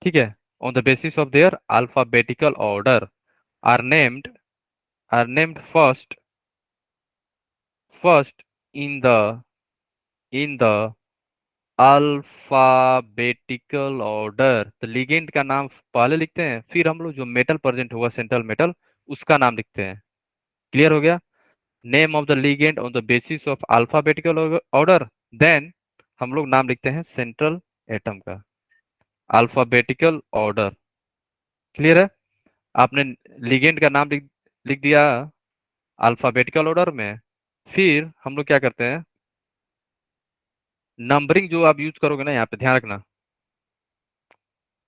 ठीक है। On the basis of their alphabetical order, are named first in the alphabetical order. तो लिगेंड का नाम पहले लिखते हैं, फिर हम लोग जो मेटल प्रेजेंट होगा सेंट्रल मेटल, उसका नाम लिखते हैं। क्लियर हो गया? Name of the ligand on the basis of alphabetical order, then हम लोग नाम लिखते हैं सेंट्रल एटम का, अल्फाबेटिकल ऑर्डर। क्लियर है? आपने लिगेंड का नाम लिख लिख दिया अल्फाबेटिकल ऑर्डर में, फिर हम लोग क्या करते हैं, नंबरिंग जो आप यूज करोगे ना, यहाँ पे ध्यान रखना,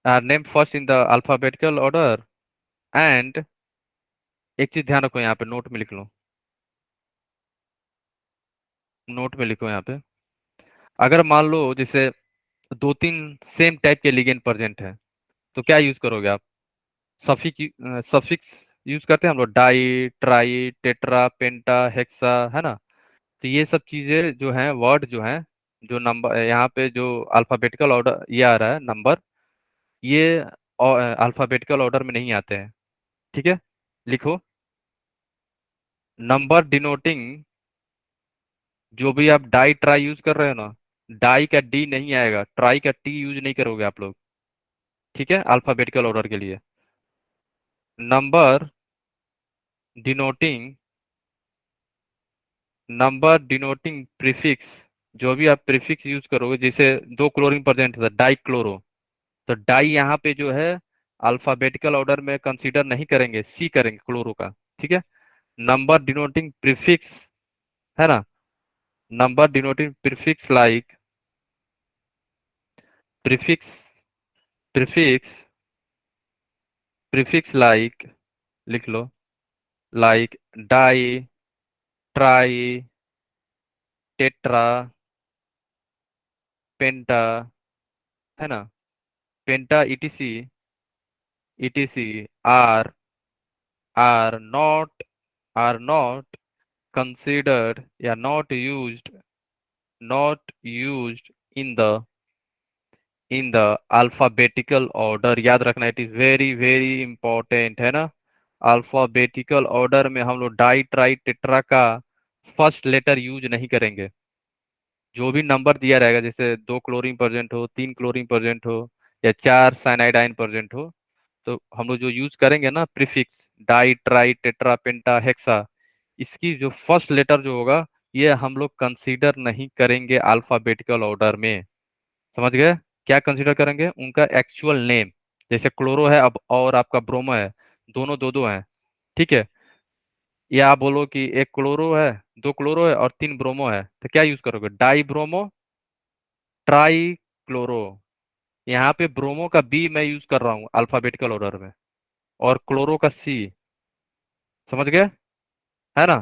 name first in the alphabetical order and, एक चीज ध्यान रखो, यहाँ पे नोट में लिख लो, नोट में लिखो यहाँ पे। अगर मान लो जैसे 2-3 सेम टाइप के लिगेंड प्रेजेंट है, तो क्या यूज करोगे आप? सफिक्स यूज करते हैं हम लोग, डाई, ट्राई, टेट्रा, पेंटा, हेक्सा, है ना। तो ये सब चीजें जो हैं, वर्ड जो हैं, जो नंबर यहाँ पे जो अल्फाबेटिकल ऑर्डर ये आ रहा है नंबर, ये अल्फाबेटिकल ऑर्डर में नहीं आते हैं, ठीक है। लिखो, नंबर डिनोटिंग, जो भी आप डाई ट्राई यूज कर रहे हो ना, डाई का डी नहीं आएगा, ट्राई का टी यूज नहीं करोगे आप लोग, ठीक है, अल्फाबेटिकल ऑर्डर के लिए। नंबर डिनोटिंग प्रीफिक्स, जो भी आप प्रीफिक्स यूज करोगे, जैसे 2 क्लोरीन प्रेजेंट था, डाई क्लोरो, तो डाई यहाँ पे जो है अल्फाबेटिकल ऑर्डर में कंसीडर नहीं करेंगे, सी करेंगे क्लोरो का, ठीक है। नंबर डिनोटिंग प्रीफिक्स, है ना, number denoting prefix prefix prefix like, लिख लो, like di, tri, tetra, penta, है ना, penta, etc are are not are not considered या not used in the alphabetical order। याद रखना, it is very very important, है ना। अल्फाबेटिकल ऑर्डर में हम लोग डाई ट्राई टेट्रा का फर्स्ट लेटर यूज नहीं करेंगे। जो भी नंबर दिया रहेगा, जैसे 2 क्लोरीन प्रेजेंट हो, 3 क्लोरीन प्रेजेंट हो, या 4 साइनाइडाइन प्रेजेंट हो, तो हम लोग जो यूज करेंगे ना प्रीफिक्स, डाई ट्राई टेट्रा पेंटा हेक्सा, इसकी जो फर्स्ट लेटर जो होगा, ये हम लोग कंसीडर नहीं करेंगे अल्फाबेटिकल ऑर्डर में। समझ गए? क्या कंसीडर करेंगे? उनका एक्चुअल नेम। जैसे क्लोरो है अब और आपका ब्रोमो है, दोनों दो दो हैं, ठीक है? या आप बोलो कि एक क्लोरो है, 2 क्लोरो है और 3 ब्रोमो है, तो क्या यूज करोगे? Die bromo try chloro. यहाँ पे ब्रोमो का बी मैं यूज कर रहा हूँ अल्फाबेटिकल ऑर्डर में, और क्लोरो का सी। समझ गए? है ना?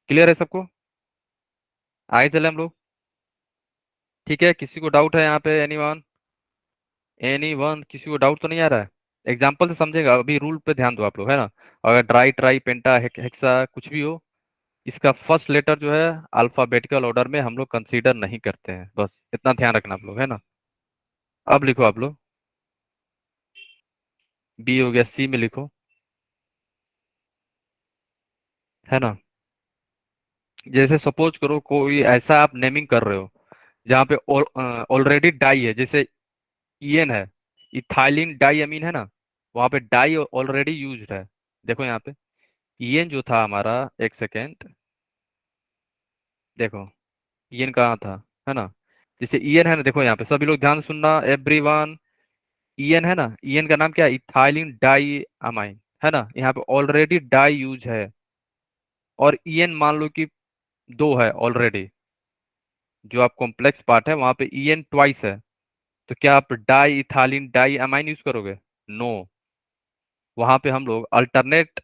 क्लियर है सबको? आगे चले हम लोग। ठीक है, किसी को डाउट है यहाँ पे? एनीवन? एनीवन? किसी को डाउट तो नहीं आ रहा है? एग्जाम्पल से समझेगा, अभी रूल पे ध्यान दो आप लोग, है ना? अगर ड्राई ट्राई पेंटा हेक्सा कुछ भी हो, इसका फर्स्ट लेटर जो है अल्फाबेटिकल ऑर्डर में हम लोग कंसीडर नहीं करते हैं, बस इतना ध्यान रखना आप लोग, है ना? अब लिखो आप लोग, बी हो गया, सी में लिखो, है ना? जैसे सपोज करो कोई ऐसा आप नेमिंग कर रहे हो जहाँ पे ऑलरेडी डाई है, जैसे ईएन है, इथाइलिन डाई अमीन, है ना? वहां पे डाई ऑलरेडी यूज्ड है। देखो यहाँ पे ईएन जो था हमारा, एक सेकेंड, देखो ईएन कहाँ था, है ना? जैसे ईएन है ना, देखो यहाँ पे सभी लोग ध्यान से सुनना, एवरीवन। ईएन है ना, ईएन का नाम क्या है? इथाइलिन डाई अमाइन, है ना? यहाँ पे ऑलरेडी डाई यूज है, और ईएन मान लो कि 2 है ऑलरेडी, जो आप कॉम्प्लेक्स पार्ट है वहां पे ईएन ट्वाइस है, तो क्या आप di ethylene di amine use करोगे? नो। वहां पे हम लोग अल्टरनेट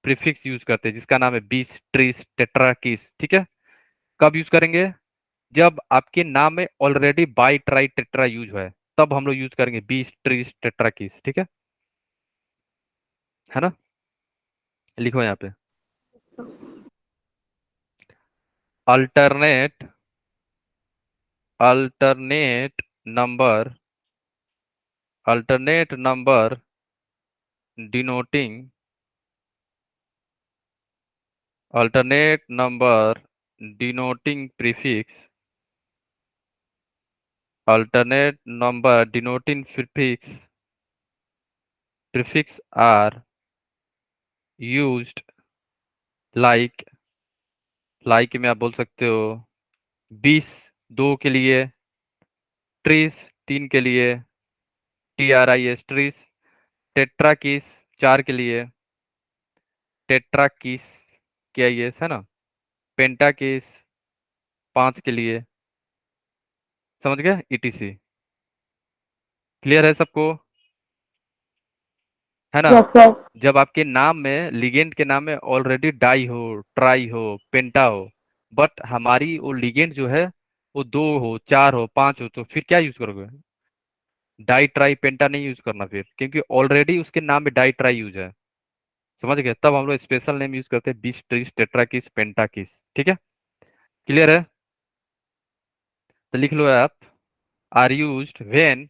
प्रीफिक्स यूज करते हैं, जिसका नाम है बीस ट्रीस टेट्राकीस, ठीक है? कब यूज करेंगे? जब आपके नाम में already by try tetra use है, तब हम लोग यूज करेंगे बीस ट्रीस टेट्राकीस, ठीक है? है ना? लिखो यहाँ पे, alternate alternate number alternate number denoting alternate number denoting prefix alternate number denoting prefix are used like में आप बोल सकते हो 20 2 के लिए, ट्रीस 3 के लिए, TRIS ट्रीस, टेट्राकीस 4 के लिए, टेट्राकीस KIS, है ना? पेंटाकीस 5 के लिए। समझ गया? ETC। क्लियर है सबको? है ना? Yes sir. जब आपके नाम में लिगेंड के नाम में ऑलरेडी डाई हो, ट्राई हो, पेंटा हो, बट हमारी वो लिगेंड जो है वो 2 हो, 4 हो, 5 हो, तो फिर क्या यूज करोगे? डाई ट्राई पेंटा नहीं यूज करना फिर, क्योंकि ऑलरेडी उसके नाम में डाई ट्राई यूज है। समझ गए? तब हम लोग स्पेशल नेम यूज करते हैं, बीस ट्रीस टेट्राकीस पेंटाकीस, ठीक है? क्लियर है? तो लिख लो आप, are used when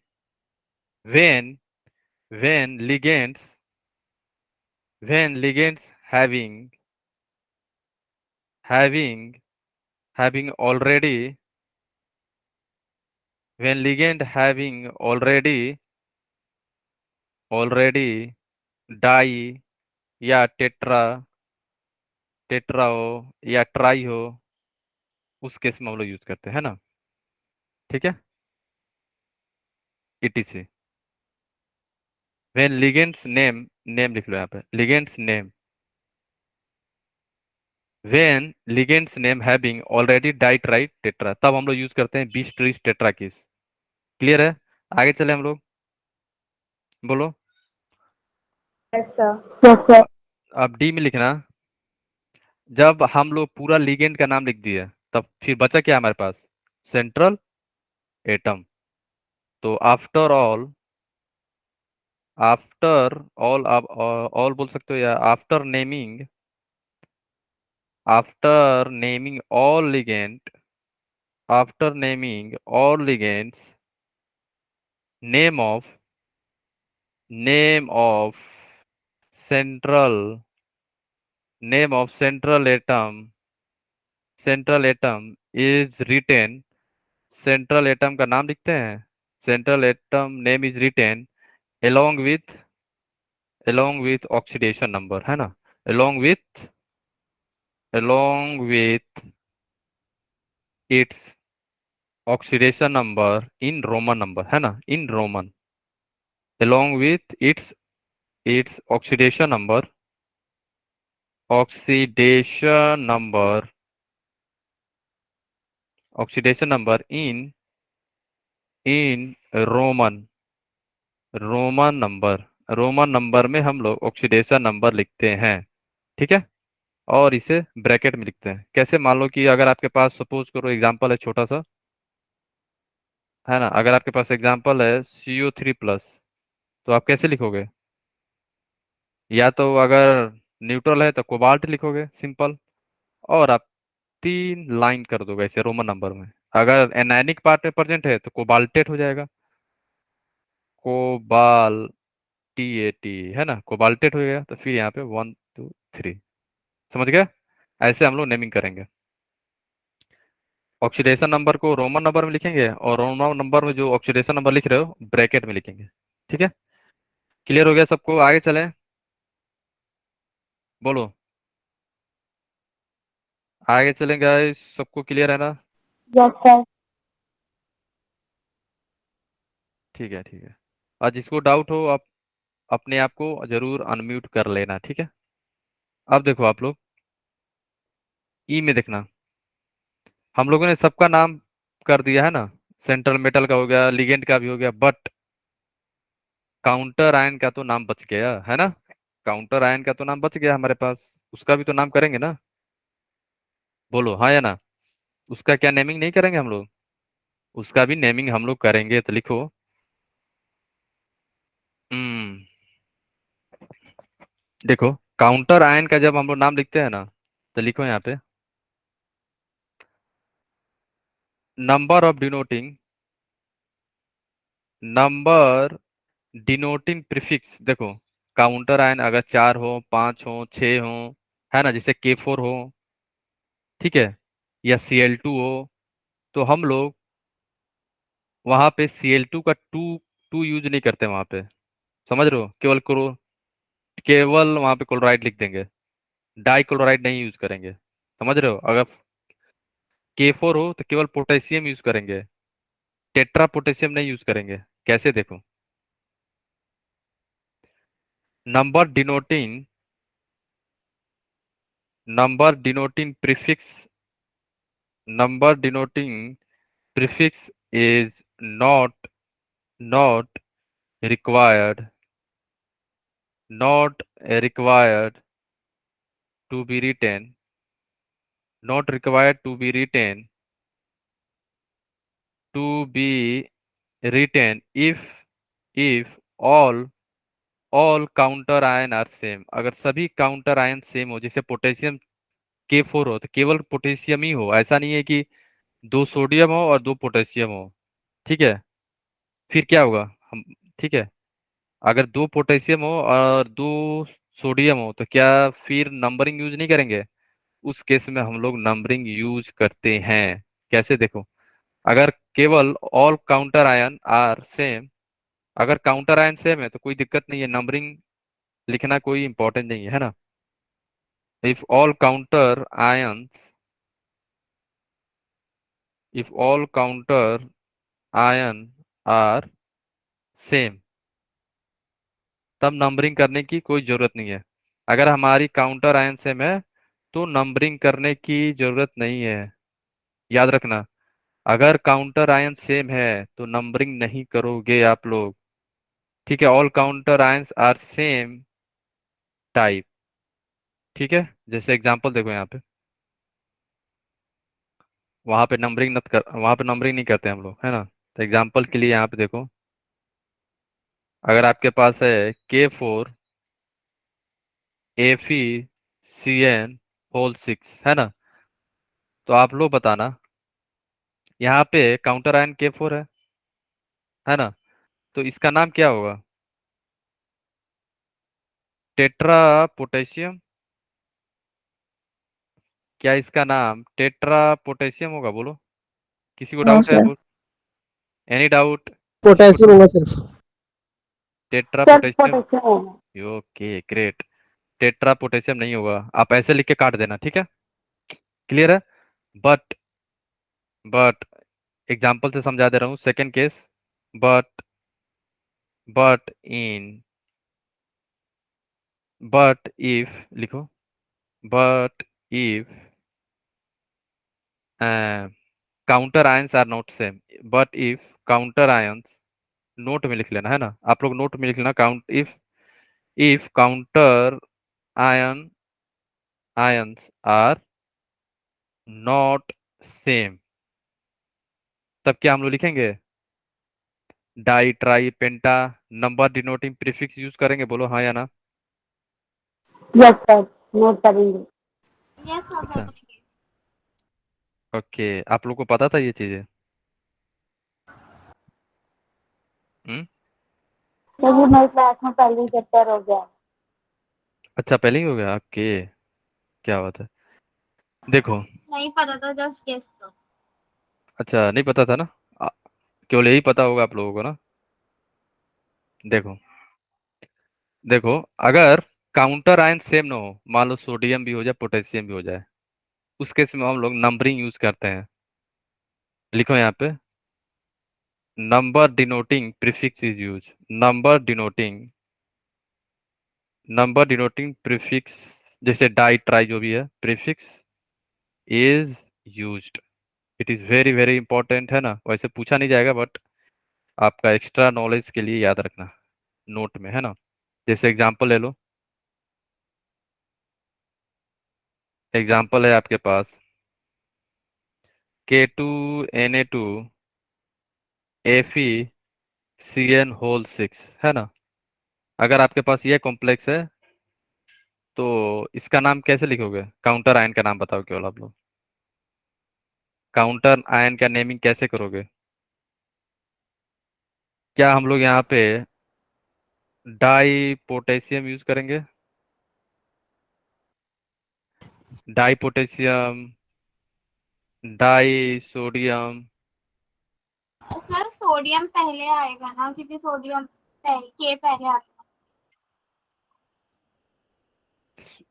when ligands having having having already when ligand having already di या टेट्रा हो या ट्राई हो, उस केस में हम लोग यूज करते हैं, है ना? ठीक है? ETC when ligands नेम लिख लो यहाँ पे, ligands name when ligands name having already die tri tetra, तब हम लोग यूज करते हैं बीस ट्रीस टेट्राकीस। क्लियर है? आगे चले हम लोग, बोलो। Yes sir. Yes sir. अब डी में लिखना, जब हम लोग पूरा लिगेंड का नाम लिख दिए, तब फिर बचा क्या हमारे पास? Central atom. तो आफ्टर ऑल आप ऑल बोल सकते हो, या after naming all ligands, name of name of central name of central atom central atom is written, central atom का नाम लिखते हैं, central atom name is written along with oxidation number, है ना, along with its oxidation number in Roman number, है ना, in Roman, along with its oxidation number in Roman Roman number, Roman number में हम लोग ऑक्सीडेशन नंबर लिखते हैं, ठीक है। और इसे ब्रैकेट में लिखते हैं। कैसे, मान लो कि अगर आपके पास सपोज करो एग्जांपल है छोटा सा, है ना, अगर आपके पास एग्जांपल है CO3+, तो आप कैसे लिखोगे, या तो अगर न्यूट्रल है तो कोबाल्ट लिखोगे सिंपल, और आप 3 लाइन कर दोगे ऐसे रोमन नंबर में। अगर एनायनिक पार्ट में प्रेजेंट है तो कोबाल्टेट हो जाएगा, कोबाल्टिएटी, है ना, कोबाल्टेट हो गया, तो फिर यहाँ पे 1 2 3, समझ गए। ऐसे हम लोग नेमिंग करेंगे। ऑक्सीडेशन नंबर को रोमन नंबर में लिखेंगे और रोमन नंबर में जो ऑक्सीडेशन नंबर लिख रहे हो ब्रैकेट में लिखेंगे, ठीक है। क्लियर हो गया सबको, आगे चलें, बोलो, आगे चलें गाइस, सबको क्लियर है ना। Yes sir. ठीक है, ठीक है। और जिसको डाउट हो आप अपने आप को जरूर अनम्यूट कर लेना, ठीक है। अब देखो आप लोग ई में देखना, हम लोगों ने सबका नाम कर दिया है ना, सेंट्रल मेटल का हो गया, लिगेंड का भी हो गया, बट काउंटर आयन का तो नाम बच गया, है ना, काउंटर आयन का तो नाम बच गया हमारे पास, उसका भी तो नाम करेंगे ना, बोलो हाँ या ना। उसका क्या नेमिंग नहीं करेंगे हम लोग, उसका भी नेमिंग हम लोग करेंगे, तो लिखो। हम्म देखो, काउंटर आयन का जब हम लोग नाम लिखते हैं ना, तो लिखो यहाँ पे number of denoting, number denoting prefix. देखो, काउंटर आयन अगर 4 हो, 5 हो, 6 हो, है ना, जैसे K4 हो, ठीक है, या Cl2 हो, तो हम लोग वहां पे Cl2 का टू टू यूज नहीं करते वहां पे, समझ रहे हो, केवल वहां पे क्लोराइड लिख देंगे, डाई क्लोराइड नहीं यूज करेंगे, समझ रहे हो। अगर K4 हो तो केवल पोटेशियम यूज करेंगे, टेट्रा पोटेशियम नहीं यूज करेंगे। कैसे, देखो, number denoting number denoting prefix number denoting prefix is not not required not required to be written not required to be written if all counter ion are same. अगर सभी counter ion same हो, जैसे potassium K4 हो तो केवल potassium ही हो, ऐसा नहीं है कि 2 सोडियम हो और 2 पोटेशियम हो, ठीक है। फिर क्या होगा, हम, ठीक है, अगर 2 पोटेशियम हो और 2 सोडियम हो तो क्या फिर नंबरिंग यूज नहीं करेंगे, उस केस में हम लोग नंबरिंग यूज करते हैं। कैसे, देखो, अगर केवल all counter ion are same, अगर काउंटर आयन सेम है तो कोई दिक्कत नहीं है, नंबरिंग लिखना कोई इंपॉर्टेंट नहीं है ना। If all counter ions if all counter ion are same, तब नंबरिंग करने की कोई जरूरत नहीं है। अगर हमारी काउंटर आयन सेम है तो नंबरिंग करने की जरूरत नहीं है, याद रखना। अगर काउंटर आयन सेम है तो नंबरिंग नहीं करोगे आप लोग, ठीक है। All counter ions are same type, ठीक है। जैसे एग्जांपल देखो यहाँ पे, वहां पे नंबरिंग नहीं करते हम लोग, है ना। तो एग्जांपल के लिए यहाँ पे देखो, अगर आपके पास है K4 FeCN6, है ना, तो आप लोग बताना, यहाँ पे काउंटर आयन K4 है ना, तो इसका नाम क्या होगा, टेट्रा पोटेशियम, क्या इसका नाम टेट्रा पोटेशियम होगा? बोलो, किसी को नो डाउट है? सर। बोल, एनी डाउट? पोटेशियम होगा सिर्फ। Tetra sir potassium? पोटेशियम होगा। Okay great. टेट्रा पोटेशियम नहीं होगा, आप ऐसे लिख के काट देना, ठीक है? क्लियर है? बट बट एग्जाम्पल से समझा दे रहा हूँ, second case. But but in but if लिखो, but if counter ions are not same, but if counter ions, note में लिख लेना है ना, आप लोग नोट में लिख लेना, count if counter ion ions are not same, तब क्या हम लोग लिखेंगे? Di tri penta number denoting prefix use करेंगे? बोलो हाँ या ना। यस सर, नोट करेंगे। यस सर अच्छा, करेंगे। ओके, आप लोग को पता था ये चीजें? हम्म। सर नो ये मेरे सर। क्लास में पहले ही चैप्टर हो गया। अच्छा, पहले ही हो गया आपके, क्या बात है। देखो, नहीं पता था, जस्ट गेस तो। अच्छा नहीं पता था ना, आ, केवल यही पता होगा आप लोगों को ना। देखो देखो, अगर काउंटर आयन सेम ना हो, मान लो सोडियम भी हो जाए पोटेशियम भी हो जाए, उस केस में हम लोग नंबरिंग यूज करते हैं। लिखो यहाँ पे, number denoting prefix is use, number denoting number denoting prefix, जैसे डाई ट्राई जो भी है, prefix is used. It is very very important, है ना? वैसे पूछा नहीं जाएगा, बट आपका एक्स्ट्रा नॉलेज के लिए याद रखना, नोट में, है ना? जैसे एग्जांपल ले लो, एग्जांपल है आपके पास K2Na2 FeCN6, है ना? अगर आपके पास ये कॉम्प्लेक्स है, तो इसका नाम कैसे लिखोगे? काउंटर आयन का नाम बताओ केवल आप लोग, काउंटर आयन का नेमिंग कैसे करोगे? क्या हम लोग यहाँ पे डाई पोटेशियम यूज करेंगे? Di potassium, di sodium? Sir sodium पहले आएगा ना, क्योंकि सोडियम के पहले आता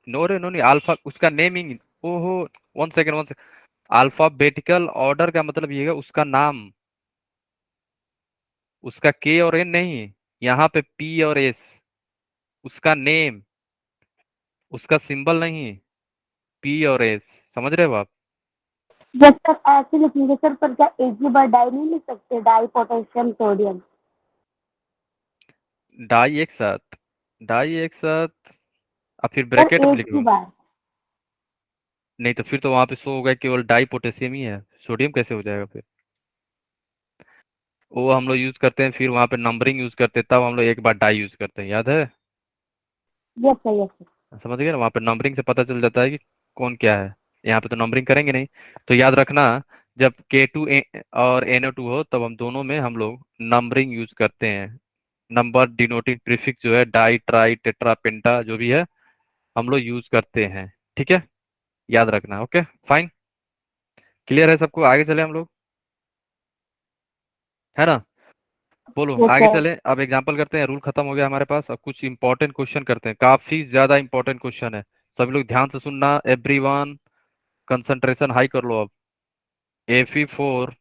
नो रे नो, नहीं, अल्फा उसका नेमिंग। ओहो, one second one second, alphabetical order का मतलब ये है उसका नाम, उसका के और एन नहीं, यहाँ पे पी और एस, उसका नेम, उसका सिंबल नहीं, पी और एस, समझ रहे हो आप? यस सर, ऐसे लिखेंगे सर, पर क्या एक ही बार डाई नहीं लिख सकते? Die potassium sodium. डाई एक साथ, डाई एक साथ, अब फिर सर ब्रैकेट में एक लिख ही लो। बार। नहीं तो फिर तो वहां पे शो होगा केवल डाई पोटेशियम ही है, सोडियम कैसे हो जाएगा फिर? वो हम लोग यूज करते हैं, फिर वहां पे नंबरिंग यूज करते हैं, तब हम लोग एक बार डाई यूज करते हैं, याद है? Yes sir, yes sir. समझ गए ना? वहां पे नंबरिंग से पता चल जाता है कि कौन क्या है। यहाँ पे तो नंबरिंग करेंगे नहीं, तो याद रखना, जब K2 और NO2 हो, तब हम दोनों में हम लोग नंबरिंग यूज करते हैं। नंबर डिनोटिंग प्रीफिक्स जो है, डाई ट्राई टेट्रा पेंटा जो भी है, हम लोग यूज करते हैं, ठीक है? याद रखना, ओके फाइन, क्लियर है सबको? आगे चले हम लोग, है ना? बोलो यस आगे सर। चले, अब एग्जांपल करते हैं, रूल खत्म हो गया हमारे पास, अब कुछ इंपॉर्टेंट क्वेश्चन करते हैं, काफी ज्यादा इंपॉर्टेंट क्वेश्चन है, सभी लोग ध्यान से सुनना, एवरीवन कंसंट्रेशन हाई कर लो अब। Fe4,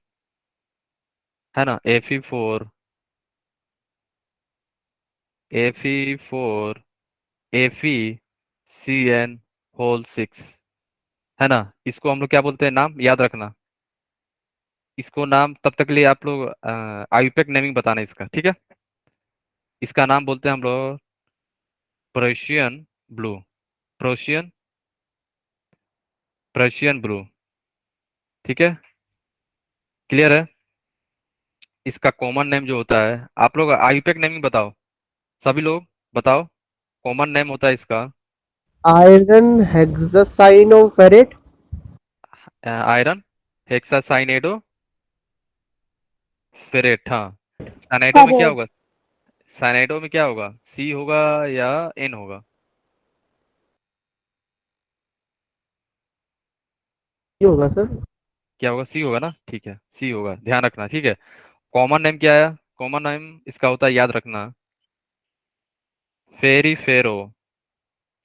है ना? Fe4 FeCN6, है ना? इसको हम लोग क्या बोलते हैं, नाम याद रखना, इसको नाम तब तक के लिए आप लोग आयुपेक नेमिंग बताना इसका, ठीक है? इसका नाम बोलते हैं हम लोग प्रोशियन ब्लू, प्रोशियन प्रशियन ब्लू, ठीक है? क्लियर है? इसका कॉमन नेम जो होता है, आप लोग आयुपेक नेमिंग बताओ, सभी लोग बताओ, कॉमन नेम होता है इसका आयरन हेक्सासाइनोफेरेट। आयरन हेक्सासाइनेडो फेरेट, हाँ। साइनाइडो में क्या करेक्ट। होगा? साइनाइडो में क्या होगा, सी होगा या एन होगा? होगा सर। क्या होगा? सी होगा ना, ठीक है, सी होगा, ध्यान रखना, ठीक है। कॉमन नेम क्या है? कॉमन नेम इसका होता है, याद रखना, फेरी फेरो,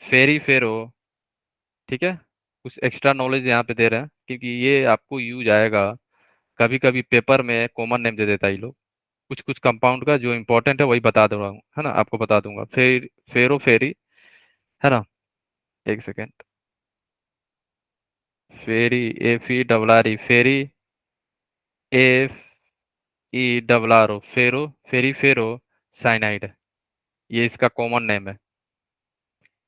फेरी फेरो, ठीक है। कुछ एक्स्ट्रा नॉलेज यहाँ पे दे रहे हैं क्योंकि ये आपको यूज आएगा, कभी कभी पेपर में कॉमन नेम दे देता है ये लोग। कुछ कुछ कंपाउंड का जो इंपॉर्टेंट है वही बता दे रहा हूँ, है ना, आपको बता दूंगा। फेरो फेरी, है ना, एक second. Ferri, F E double R E, ferri, F E double R O, ferro, ferri ferro cyanide, ये इसका कॉमन नेम है।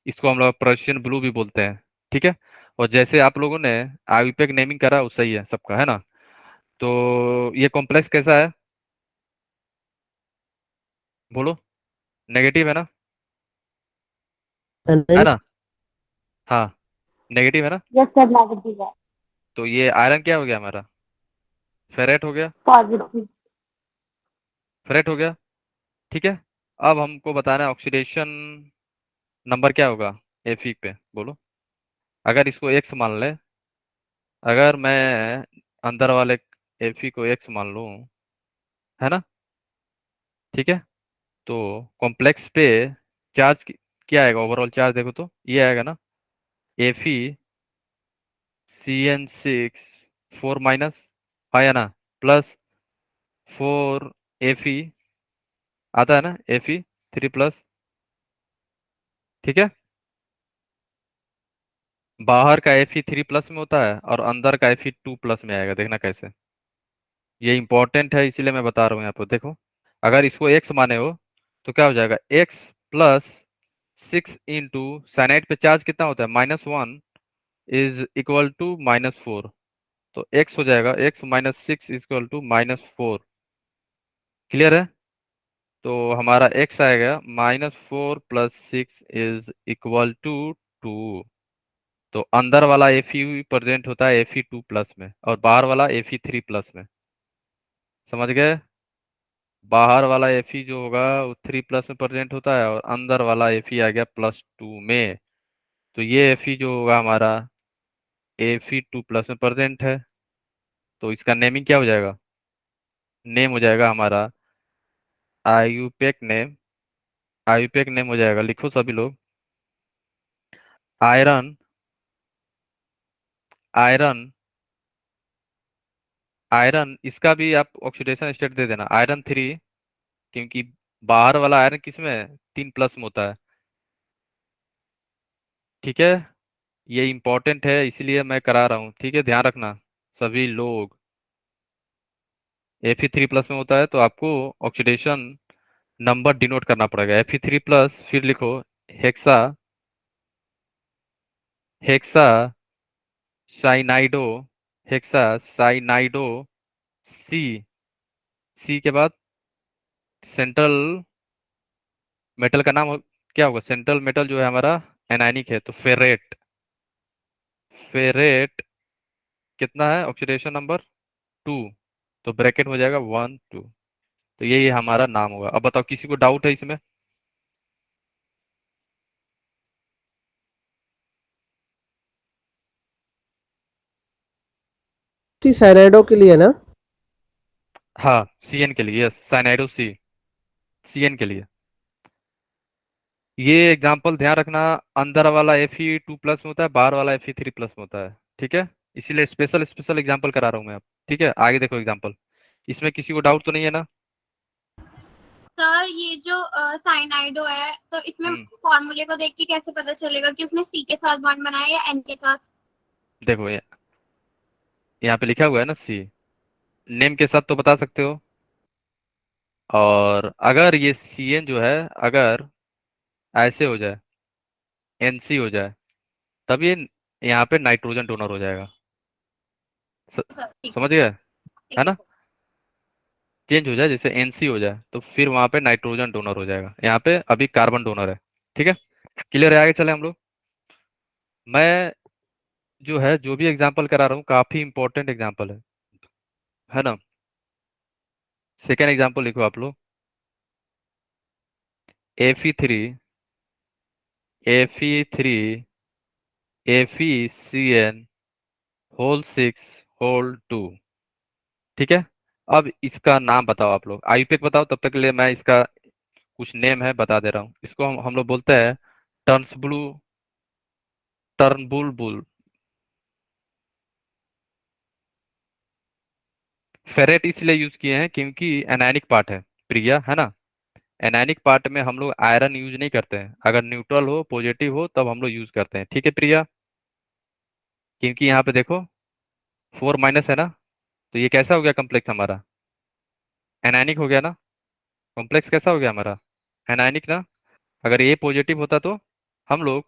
इसको हम लोग पर्शियन ब्लू भी बोलते हैं, ठीक है। और जैसे आप लोगों ने आईयूपैक नेमिंग करा वो सही है सबका, है ना। तो ये कॉम्प्लेक्स कैसा है, बोलो? नेगेटिव है ना, है एनाइन। ना? हाँ, नेगेटिव है ना। यस सर, नेगेटिव है। तो ये आयरन क्या हो गया हमारा? फेरेट हो गया, पॉजिटिव। फेरेट हो गया, ठीक है। अब हमको बताना है ऑक्सीडेशन नंबर क्या होगा एफी पे, बोलो। अगर इसको एक्स मान ले, अगर मैं अंदर वाले एफी को एक्स मान लूं, है ना, ठीक है। तो कॉम्प्लेक्स पे चार्ज क्या आएगा? ओवरऑल चार्ज देखो तो ये आएगा ना, एफी CN6 4 माइनस, है ना, प्लस 4 Fe आता है ना, Fe3 प्लस, ठीक है। बाहर का Fe3 प्लस में होता है और अंदर का Fe2 प्लस में आएगा, देखना कैसे। ये इंपॉर्टेंट है इसीलिए मैं बता रहा हूँ यहाँ पर, देखो। अगर इसको एक्स माने हो तो क्या हो जाएगा, x+6 इंटू साइनाइड पे चार्ज कितना होता है, -1 इज इक्वल टू -4। तो x हो जाएगा, x-6 is equal to -4। Clear है? तो हमारा x आएगा -4 + 6 इज इक्वल टू 2। तो अंदर वाला Fe प्रेजेंट होता है Fe2 प्लस में और बाहर वाला Fe3 प्लस में, समझ गए? बाहर वाला Fe जो होगा वो 3 प्लस में प्रेजेंट होता है और अंदर वाला Fe आ गया +2 में। तो ये Fe जो होगा हमारा Fe2 प्लस में प्रेजेंट है। तो इसका नेमिंग क्या हो जाएगा? नेम हो जाएगा हमारा आईयूपैक नेम, आईयूपैक नेम हो जाएगा, लिखो सभी लोग, आयरन, आयरन, आयरन। इसका भी आप ऑक्सीडेशन स्टेट दे देना, आयरन 3, क्योंकि बाहर वाला आयरन किस में है, 3 प्लस में होता है, ठीक है। ये इंपॉर्टेंट है इसीलिए मैं करा रहा हूँ, ठीक है, ध्यान रखना सभी लोग। Fe3 प्लस में होता है तो आपको ऑक्सीडेशन नंबर डिनोट करना पड़ेगा, Fe3 प्लस, फिर लिखो हेक्सा, हेक्सा साइनाइडो, हेक्सा साइनाइडो सी, सी के बाद सेंट्रल मेटल का नाम क्या होगा? सेंट्रल मेटल जो है हमारा एनायनिक है, तो फेरेट, फेरेट कितना है ऑक्सीडेशन नंबर? 2। तो ब्रैकेट हो जाएगा 1 2। तो ये हमारा नाम होगा। अब बताओ किसी को डाउट है इसमें? साइनाइडो के लिए ना। हाँ, CN के लिए, यस, साइनाइडो सी, CN के लिए। ये एग्जाम्पल ध्यान रखना, अंदर वाला Fe2 प्लस में होता है, बाहर वाला Fe3 प्लस में होता है, ठीक है। इसीलिए स्पेशल स्पेशल एग्जाम्पल करा रहा हूँ मैं अब, ठीक है। आगे देखो एग्जाम्पल, इसमें किसी को डाउट तो नहीं है ना? सर ये जो साइनाइडो है तो इसमें हम्म, फॉर्मूले को देख के कैसे पता चलेगा कि उसने सी के साथ बॉन्ड बनाया या एन के साथ? देखो यहाँ पे लिखा हुआ है ना सी, नेम के साथ तो बता सकते हो। और अगर ये CN जो है, अगर ऐसे हो जाए, NC हो जाए, तब ये यहाँ पे नाइट्रोजन डोनर हो जाएगा। स- सर ठीक है, समझ गए, ठीक है है ना। चेंज हो जाए, जैसे NC हो जाए तो फिर वहां पे नाइट्रोजन डोनर हो जाएगा, यहाँ पे अभी कार्बन डोनर है, ठीक है। क्लियर है? आगे चले हम लोग। मैं जो है जो भी एग्जांपल करा रहा हूँ काफी इंपॉर्टेंट एग्जांपल है ना। सेकेंड एग्जांपल लिखो आप लोग, Fe3, Fe3, FeCN whole 6 whole 2। ठीक है। अब इसका नाम बताओ आप लोग, आईयूपीएक बताओ, तब तक के लिए मैं इसका कुछ नेम है बता दे रहा हूँ। इसको हम लोग बोलते हैं turns blue, turnbull bull. Ferrate इसलिए यूज किए हैं क्योंकि एनायनिक पार्ट है प्रिया, है ना। एनायनिक पार्ट में हम लोग आयरन यूज नहीं करते हैं, अगर न्यूट्रल हो पॉजिटिव हो तब हम लोग यूज करते हैं। ठीक है प्रिया, क्योंकि यहाँ पे देखो 4 माइनस है ना, तो ये कैसा हो गया कॉम्प्लेक्स हमारा, एनायनिक हो गया ना। कॉम्प्लेक्स कैसा हो गया हमारा, एनायनिक ना। अगर ये पॉजिटिव होता तो हम लोग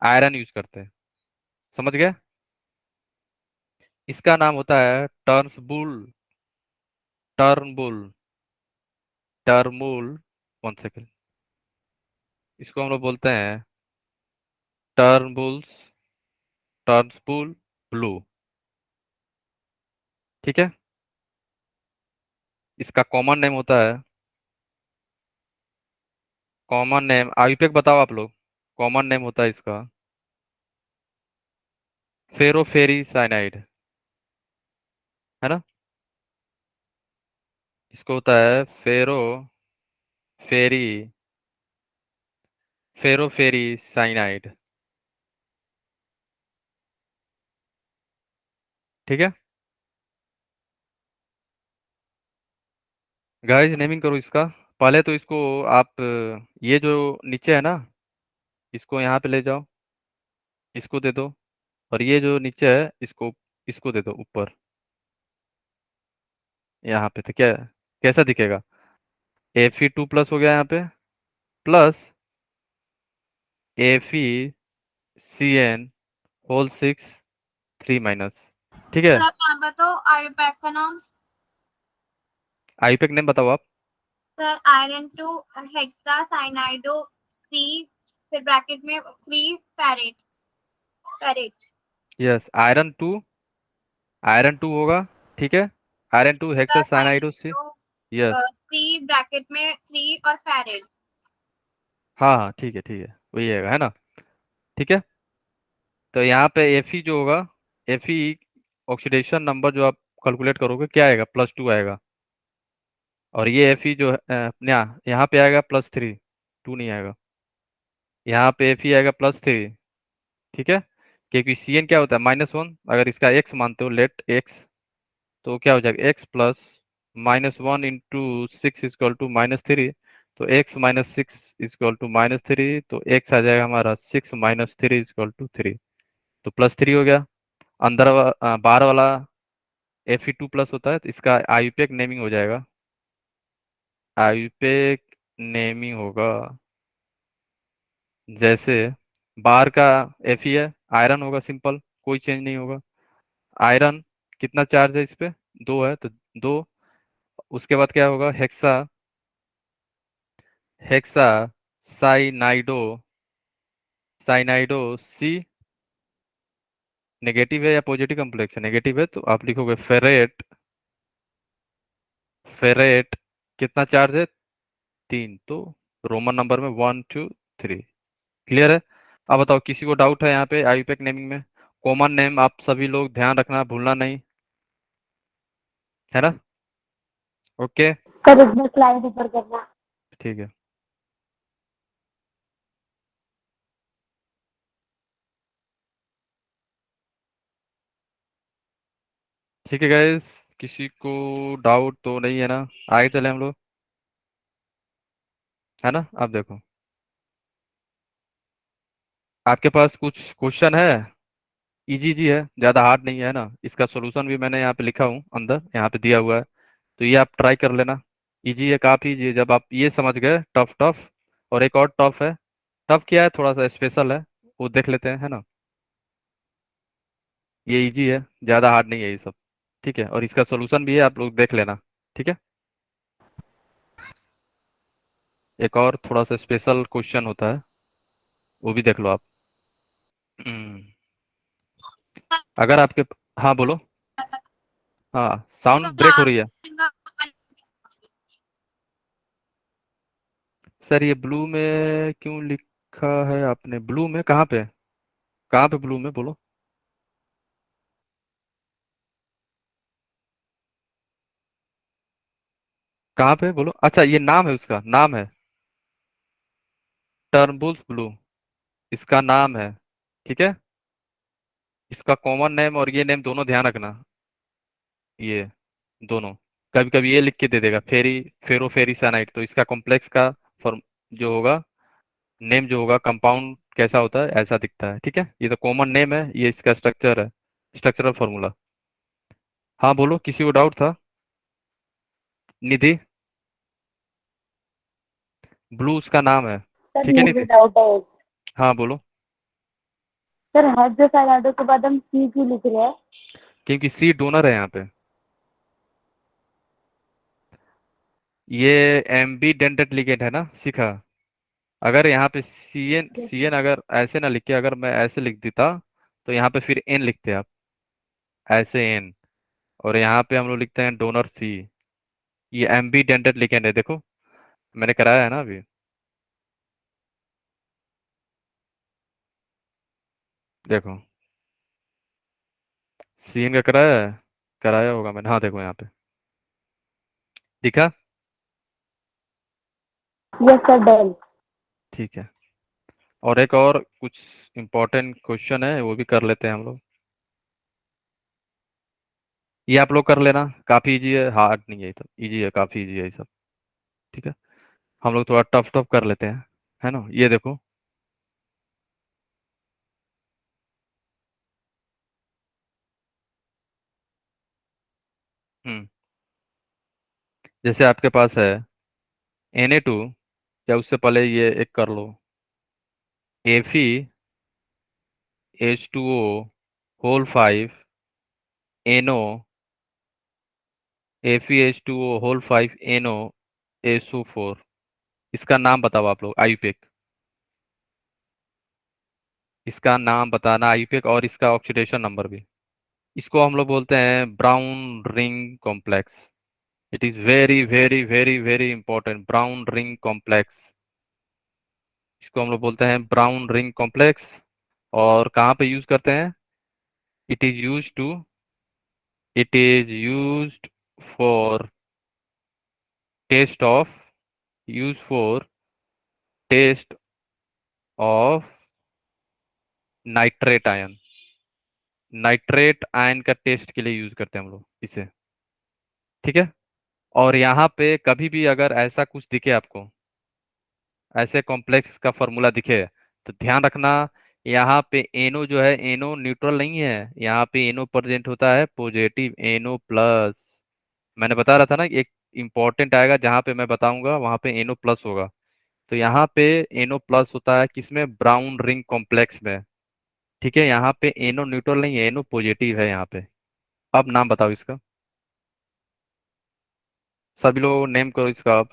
आयरन यूज करते हैं। समझ गए। इसका नाम होता है टर्नबुल, टर्नबुल, टर्मुल। 1 सेकेंड। इसको हम लोग बोलते हैं टर्नबुल्स, टर्नबुल ब्लू। ठीक है। इसका कॉमन नेम होता है, कॉमन नेम आयुपेक बताओ आप लोग, कॉमन नेम होता है इसका फेरोफेरी साइनाइड, है ना। इसको होता है फेरी, फेरोफेरी साइनाइड। ठीक है। गाइस नेमिंग करो इसका। पहले तो इसको आप ये जो नीचे है ना, इसको यहाँ पे ले जाओ, इसको दे दो। और ये जो नीचे है इसको, इसको दे दो ऊपर, यहाँ पे। तो क्या, कैसा दिखेगा, Fe2+ हो गया यहाँ पे, प्लस FeCN होल 6 3 माइनस। ठीक है। सर आप नाम बताओ आयुपैक का नाम। आईपेक नेम बताओ आप। सर आयरन 2 हेक्सा साइनाइडो सी, फिर ब्रैकेट में 3 फेरेट, फेरेट। यस, आयरन 2 होगा। ठीक है। आयरन 2 सर हेक्सासाइनाइडो आयरन से। 2 यस। सी ब्रैकेट में 3 और फेरेट। हाँ हाँ ठीक है, ठीक है, वही है ना। ठीक है। तो यहाँ पे Fe जो होगा, Fe ऑक्सीडेशन नंबर जो आप कैलकुलेट करोगे क्या आएगा, +2 आएगा। और ये Fe जो है यहाँ पे आएगा +3, 2 नहीं आएगा। यहाँ पे Fe आएगा +3। ठीक है। क्योंकि Cn क्या होता है -1, अगर इसका x मानते हो, लेट x, तो क्या हो जाएगा x plus -1 into 6 is equal to -3। तो x -6 इजक्वल टू -3, तो x आ जाएगा हमारा 6 -3 इजक्वल टू 3। तो +3 हो गया। अंदर बाहर वाला Fe2+ होता है, तो इसका आयुपेक नेमिंग हो जाएगा, आयुपेक नेमिंग होगा जैसे बाहर का Fe है, आयरन होगा, सिंपल, कोई चेंज नहीं होगा। आयरन कितना चार्ज है इस पे, 2 है, तो 2। उसके बाद क्या होगा, हेक्सा, हेक्सा साइनाइडो, साइनाइडो सी। नेगेटिव है या पॉजिटिव कॉम्प्लेक्स है, नेगेटिव है, तो आप लिखोगे फेरेट, फेरेट कितना चार्ज है, 3, तो रोमन नंबर में 1 2 3। क्लियर है। अब बताओ किसी को डाउट है यहाँ पे आईयूपैक नेमिंग में। कॉमन नेम आप सभी लोग ध्यान रखना, भूलना नहीं, है ना। ओके। सर एक बार स्लाइड ऊपर करना। ठीक है। ठीक है गाइस, किसी को डाउट तो नहीं है ना, आगे चले हम लोग, है ना। अब देखो, आपके पास कुछ क्वेश्चन है, इजी जी है, ज़्यादा हार्ड नहीं है ना। इसका सॉल्यूशन भी मैंने यहाँ पे लिखा हूँ, अंदर यहाँ पे दिया हुआ है, तो ये आप ट्राई कर लेना। इजी है, काफ़ी इजी है, जब आप ये समझ गए टफ टफ। और एक और टफ है, टफ क्या है, थोड़ा सा स्पेशल है, वो देख लेते हैं, है ना। ये इजी है, ज़्यादा हार्ड नहीं है ये सब। ठीक है। और इसका सॉल्यूशन भी है, आप लोग देख लेना। ठीक है। एक और थोड़ा सा स्पेशल क्वेश्चन होता है, वो भी देख लो आप। हम्म, अगर आपके, हाँ बोलो, हाँ साउंड ब्रेक हो रही है। सर ये ब्लू में क्यों लिखा है आपने, ब्लू में कहाँ पे, कहाँ पे ब्लू में बोलो। कहाँ पे बोलो? अच्छा, ये नाम है, उसका नाम है टर्नबुल्स ब्लू, इसका नाम है। ठीक है, इसका कॉमन नेम और ये नेम दोनों ध्यान रखना, ये दोनों। कभी कभी ये लिख के दे देगा फेरी साइनाइड, तो इसका कॉम्प्लेक्स का फॉर्म जो होगा, नेम जो होगा, कंपाउंड कैसा होता है, ऐसा दिखता है। ठीक है, ये तो कॉमन नेम है, ये इसका स्ट्रक्चर है, स्ट्रक्चरल फॉर्मूला। हाँ बोलो, किसी को डाउट था? निधि, ब्लू उसका नाम है। सर ठीक है मुझे निधि? डाउट है। हाँ बोलो। सर हाइड्रोसाइनाइडो के बाद हम सी क्यों लिख रहे हैं? क्योंकि सी डोनर है यहाँ पे। ये एम्बी डेंटेड लिगेंड है ना, सीखा? अगर यहाँ पे सी एन अगर ऐसे ना लिख के, अगर मैं ऐसे लिख देता, तो यहाँ पे फिर एन लिखते आप, ऐसे एन। और यहाँ पे हम लोग लिखते हैं डोनर सी। ये एम्बी डेंटेड लिगेंड है, देखो मैंने कराया है ना अभी। देखो, सी एन का कराया है, कराया होगा मैंने, हाँ देखो यहाँ पे दिखा। Yes sir, done. ठीक है, और एक और कुछ इम्पोर्टेंट क्वेश्चन है, वो भी कर लेते हैं हम लोग। ये आप लोग कर लेना, काफी इजी है, हार्ड नहीं है ये, तो इजी है, काफी इजी है ये सब। ठीक है, हम लोग थोड़ा टफ टफ कर लेते हैं, है ना? ये देखो, हम्म, जैसे आपके पास है Na2, या उससे पहले ये एक कर लो, Fe H2O whole 5 NO, Fe H2O whole 5 NO इसका नाम बताओ आप लोग, आईयूपीएक। इसका नाम बताना आईयूपीएक, और इसका ऑक्सीडेशन नंबर भी। इसको हम लोग बोलते हैं brown ring complex. It is very very very very important, brown ring complex. इसको हम लोग बोलते हैं ब्राउन रिंग कॉम्प्लेक्स। और कहाँ पे यूज करते हैं? It is use to it is used for test of use for test of nitrate ion. Nitrate ion का टेस्ट के लिए यूज करते हैं हम लोग इसे। ठीक है, और यहाँ पे कभी भी अगर ऐसा कुछ दिखे आपको, ऐसे कॉम्प्लेक्स का फॉर्मूला दिखे, तो ध्यान रखना, यहाँ पे एनो जो है, एनो न्यूट्रल नहीं है, यहाँ पे एनो प्रेजेंट होता है पॉजिटिव, एनो प्लस। मैंने बता रहा था ना, एक इंपॉर्टेंट आएगा जहाँ पे मैं बताऊंगा, वहां पे एनो प्लस होगा। तो यहाँ पे एनो प्लस होता है किसमें? ब्राउन रिंग कॉम्प्लेक्स में। ठीक है, यहाँ पे एनो न्यूट्रल नहीं है, एनो पॉजिटिव है यहाँ पे। अब नाम बताओ इसका, सभी लोग नेम करो इसका अब,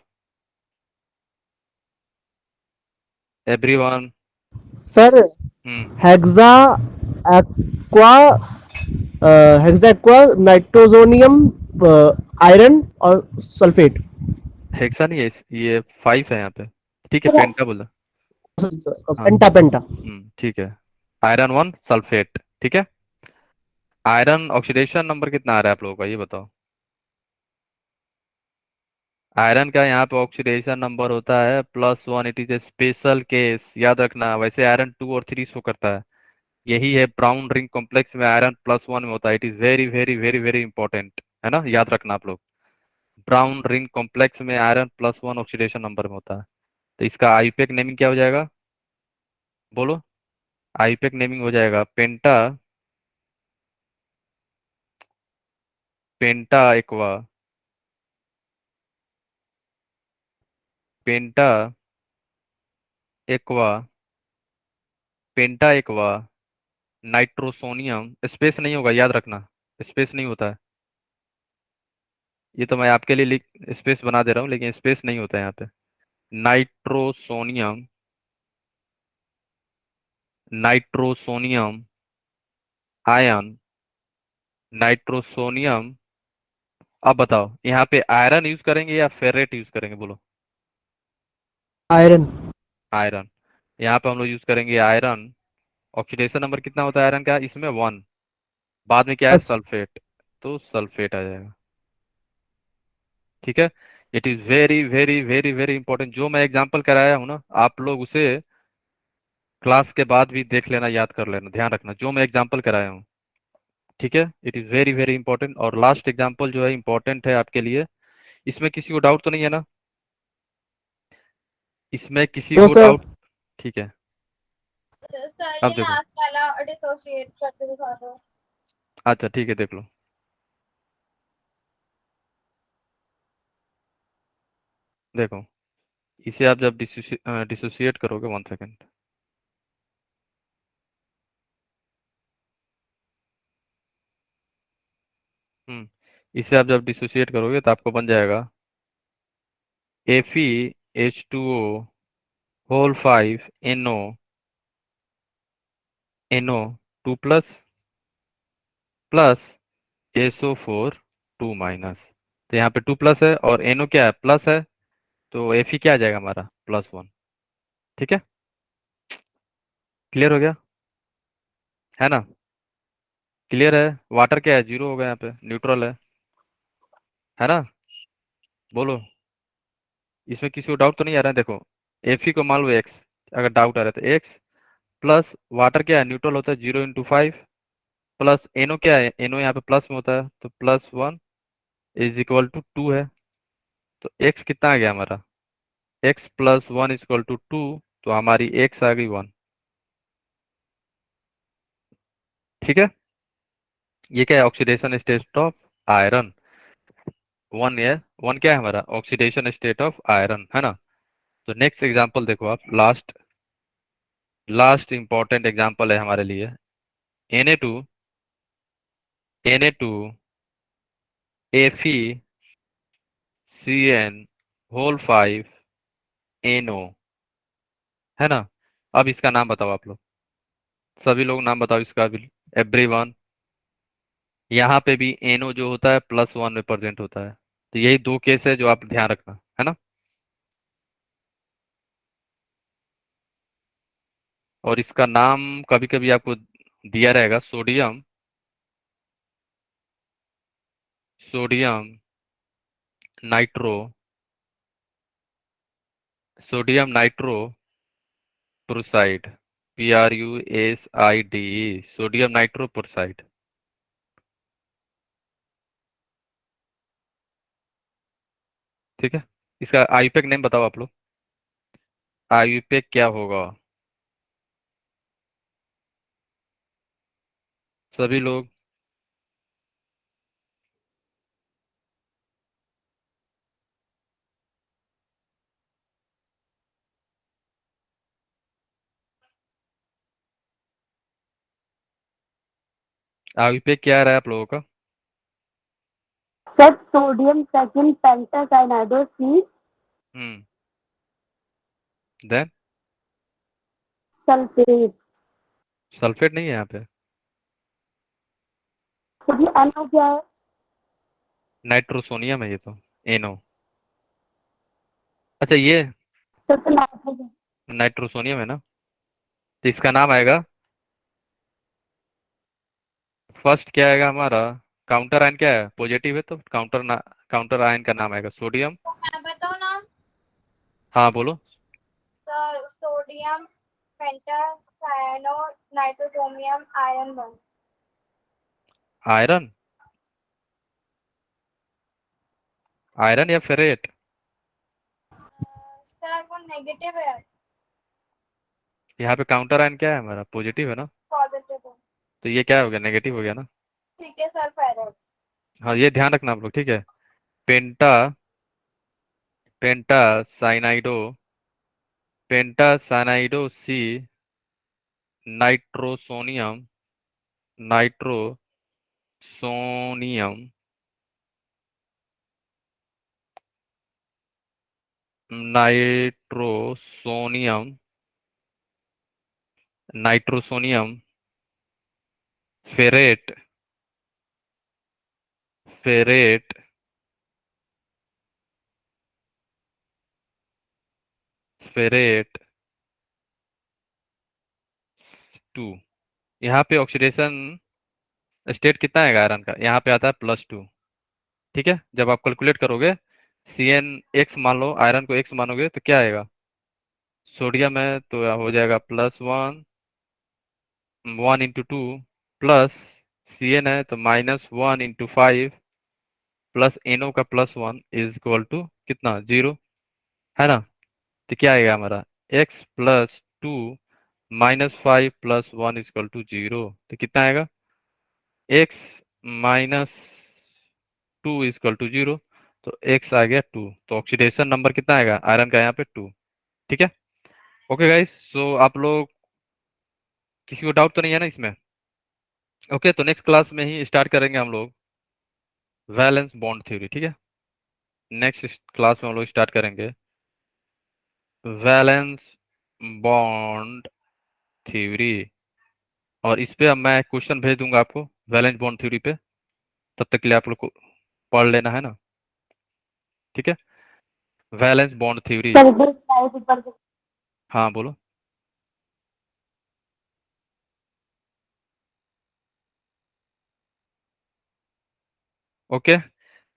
everyone. Sir hmm, hexa aqua hexa aqua nitrosonium iron और सल्फेट। हेक्सा नहीं है ये 5 है यहाँ पे। ठीक है, पेंटा बोला। हाँ, पेंटा पेंटा। ठीक है, आयरन 1 सल्फेट। ठीक है, आयरन ऑक्सीडेशन नंबर कितना आ रहा है आप लोगों का, ये बताओ। आयरन का यहाँ पे ऑक्सीडेशन नंबर होता है +1, it is a special case, याद रखना। वैसे आयरन 2 और 3 शो करता है, यही है ब्राउन रिंग कॉम्प्लेक्स में आयरन +1 में होता है। It is very very very very important, है ना, याद रखना आप लोग। ब्राउन रिंग कॉम्प्लेक्स में आयरन +1 ऑक्सीडेशन नंबर में होता है। तो इसका आईयूपीएक नेमिंग क्या हो जाएगा, बोलो? आईयूपीएक नेमिंग हो जाएगा पेंटा एक्वा, पेंटा एक्वा, पेंटा एक्वा नाइट्रोसोनियम। स्पेस नहीं होगा, याद रखना, स्पेस नहीं होता है। ये तो मैं आपके लिए लिख स्पेस बना दे रहा हूँ, लेकिन स्पेस नहीं होता है यहाँ पे। Nitrosonium, nitrosonium ion, nitrosonium. अब बताओ, यहाँ पे आयरन यूज करेंगे या फेरेट यूज करेंगे, बोलो? आयरन। आयरन। यहाँ पे हम लोग यूज करेंगे आयरन। ऑक्सीडेशन नंबर कितना होता है आयरन का इसमें? 1। बाद में क्या है? अच्छा। सल्फेट। तो सल्फेट आ जाएगा। ठीक है, it is very very very very important. जो मैं एग्जांपल कराया हूँ ना, आप लोग उसे क्लास के बाद भी देख लेना, याद कर लेना, ध्यान रखना जो मैं एग्जांपल कराया हूँ। ठीक है, it is very very important. और लास्ट एग्जांपल जो है इंपॉर्टेंट है आपके लिए। इसमें किसी को डाउट तो नहीं है ना? इसमें किसी नो को सर। डाउट? ठीक है, सर अब ये देखो। लास्ट वाला डिसोशिएट करके दिखा दो। अच्छा ठीक है, देख लो। देखो, इसे आप जब डिसोसिएट करोगे, 1 सेकेंड। इसे आप जब डिसोसिएट करोगे तो आपको बन जाएगा FeH2O whole 5 NO 2 plus plus SO4 2 minus. तो यहाँ पे 2 प्लस है और NO क्या है, प्लस है। तो Fe क्या आ जाएगा हमारा, +1। ठीक है, क्लियर हो गया है ना? क्लियर है। वाटर क्या है, 0 होगा, यहाँ पे न्यूट्रल है ना? बोलो, इसमें किसी को डाउट तो नहीं आ रहा है? देखो, Fe को मान लो x, अगर डाउट आ रहा है तो x प्लस वाटर क्या है, न्यूट्रल होता है, 0 × 5 प्लस NO क्या है, NO यहाँ पे प्लस में होता है, तो +1 इज इक्वल टू 2 है। तो x कितना आ गया हमारा, x plus 1 is equal to 2। तो हमारी x आ गई 1। ठीक है, ये क्या है, ऑक्सीडेशन स्टेट ऑफ आयरन। 1 है, 1 क्या है हमारा, ऑक्सीडेशन स्टेट ऑफ आयरन, है ना? तो नेक्स्ट एग्जांपल देखो आप, लास्ट लास्ट इंपॉर्टेंट एग्जांपल है हमारे लिए। Na2 FeCN होल 5 NO, है ना? अब इसका नाम बताओ आप लोग, सभी लोग नाम बताओ इसका भी, एवरीवन। यहाँ पे भी NO जो होता है +1 में प्रेजेंट होता है। तो यही 2 केस है जो आप ध्यान रखना, है ना? और इसका नाम कभी कभी आपको दिया रहेगा, sodium sodium nitro sodium nitro proceed, PRUSIDE, sodium nitro proceed. ठीक है, इसका आईयूपीएक नेम बताओ आप लोग, आईयूपीएक क्या होगा सभी लोग? आईयूपीएक क्या आ रहा है आप लोगों का? सर सोडियम सेकंड पेंटासाइनाइडो सी हम्म देन सल्फेट। सल्फेट नहीं है यहाँ पे, सर ये एनओ क्या है? नाइट्रोसोनियम है ये तो, NO। अच्छा, ये सर तो नाइट्रोजन। नाइट्रोसोनियम है ना? तो इसका नाम आएगा, फर्स्ट क्या आएगा हमारा, काउंटर आयन क्या है, पॉजिटिव है तो काउंटर आयन का नाम आएगा सोडियम। मैं बताऊँ ना? हाँ बोलो। Sir sodium pentacyano nitrosonium iron 1। Iron, iron या फेरेट? सर वो नेगेटिव है, यहाँ पे काउंटर आयन क्या है हमारा, पॉजिटिव है ना? पॉजिटिव है। तो ये क्या हो गया, नेगेटिव हो गया ना? ठीक है सर, फेरेट। हाँ, ये ध्यान रखना आप लोग, ठीक है। Penta penta cyanido pentacyanido C nitrosonium nitrosonium nitrosonium nitrosonium ferrate ferrate ferrate 2। यहाँ पे ऑक्सीडेशन स्टेट कितना है आयरन का, यहाँ पे आता है +2। ठीक है, जब आप कैलकुलेट करोगे CnX मान लो, आयरन को X मानोगे तो क्या आएगा? सोडियम है तो हो जाएगा +1, 1 × 2 प्लस Cn है तो -1 × 5 प्लस NO का +1 इज इक्वल टू कितना? 0, है ना? तो क्या आएगा हमारा? X + 2 -5 + 1 is equal to 0। तो कितना आएगा? X - 2 is equal to 0। तो X आ गया 2। तो ऑक्सीडेशन नंबर कितना आएगा आयरन का यहाँ पे? 2। ठीक है। ओके गाइस, सो आप लोग किसी को डाउट तो नहीं है ना इसमें? ओके, तो नेक्स्ट क्लास में ही स्टार्ट करेंगे हम लोग वैलेंस बॉन्ड थ्योरी। ठीक है, नेक्स्ट क्लास में हम लोग स्टार्ट करेंगे वैलेंस बॉन्ड थ्योरी। और इस पे अब मैं क्वेश्चन भेज दूंगा आपको वैलेंस बॉन्ड थ्योरी पे। तब तक के लिए आप लोग को पढ़ लेना है ना। ठीक है, वैलेंस बॉन्ड थ्योरी। हाँ बोलो। ओके,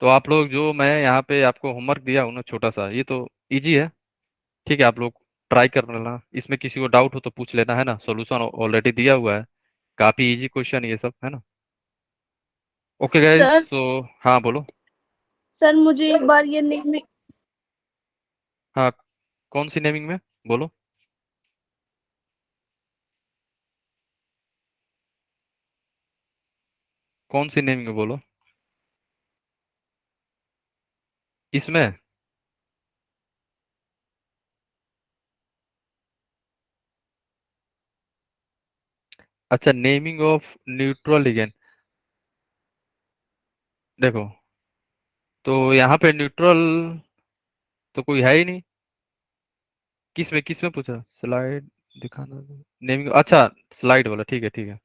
तो आप लोग जो मैं यहाँ पे आपको होमवर्क दिया हूँ ना छोटा सा, ये तो इजी है। ठीक है, आप लोग ट्राई कर लेना। इसमें किसी को डाउट हो तो पूछ लेना, है ना? सॉल्यूशन ऑलरेडी दिया हुआ है, काफी इजी क्वेश्चन ये सब, है ना? ओके गाइस, सर तो हाँ बोलो। सर मुझे एक बार ये नेम हाँ, कौन सी नेमिंग में? बोलो। कौन सी नेमिंग में बोलो? इसमें? अच्छा, नेमिंग ऑफ न्यूट्रल लिगेंड। देखो, तो यहाँ पे न्यूट्रल तो कोई है ही नहीं। किस में पूछा? स्लाइड दिखाना। नेमिंग, अच्छा स्लाइड वाला, ठीक है ठीक है,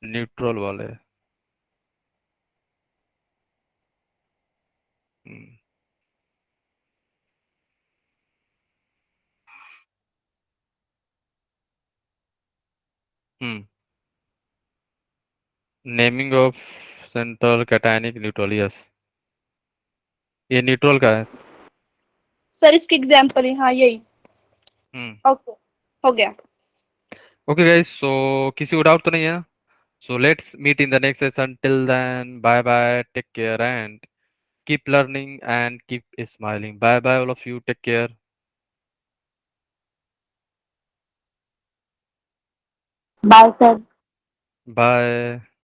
न्यूट्रल वाले। Hmm naming of central cationic neutral, yes, ये न्यूट्रल का है। सर इसके एग्जाम्पल है, हाँ यही। हम्म ओके, हो गया। ओके गाइस, सो किसी को डाउट तो नहीं है? So let's meet in the next session. Till then, bye bye, take care and keep learning and keep smiling. Bye bye all of you, take care. Bye sir. Bye.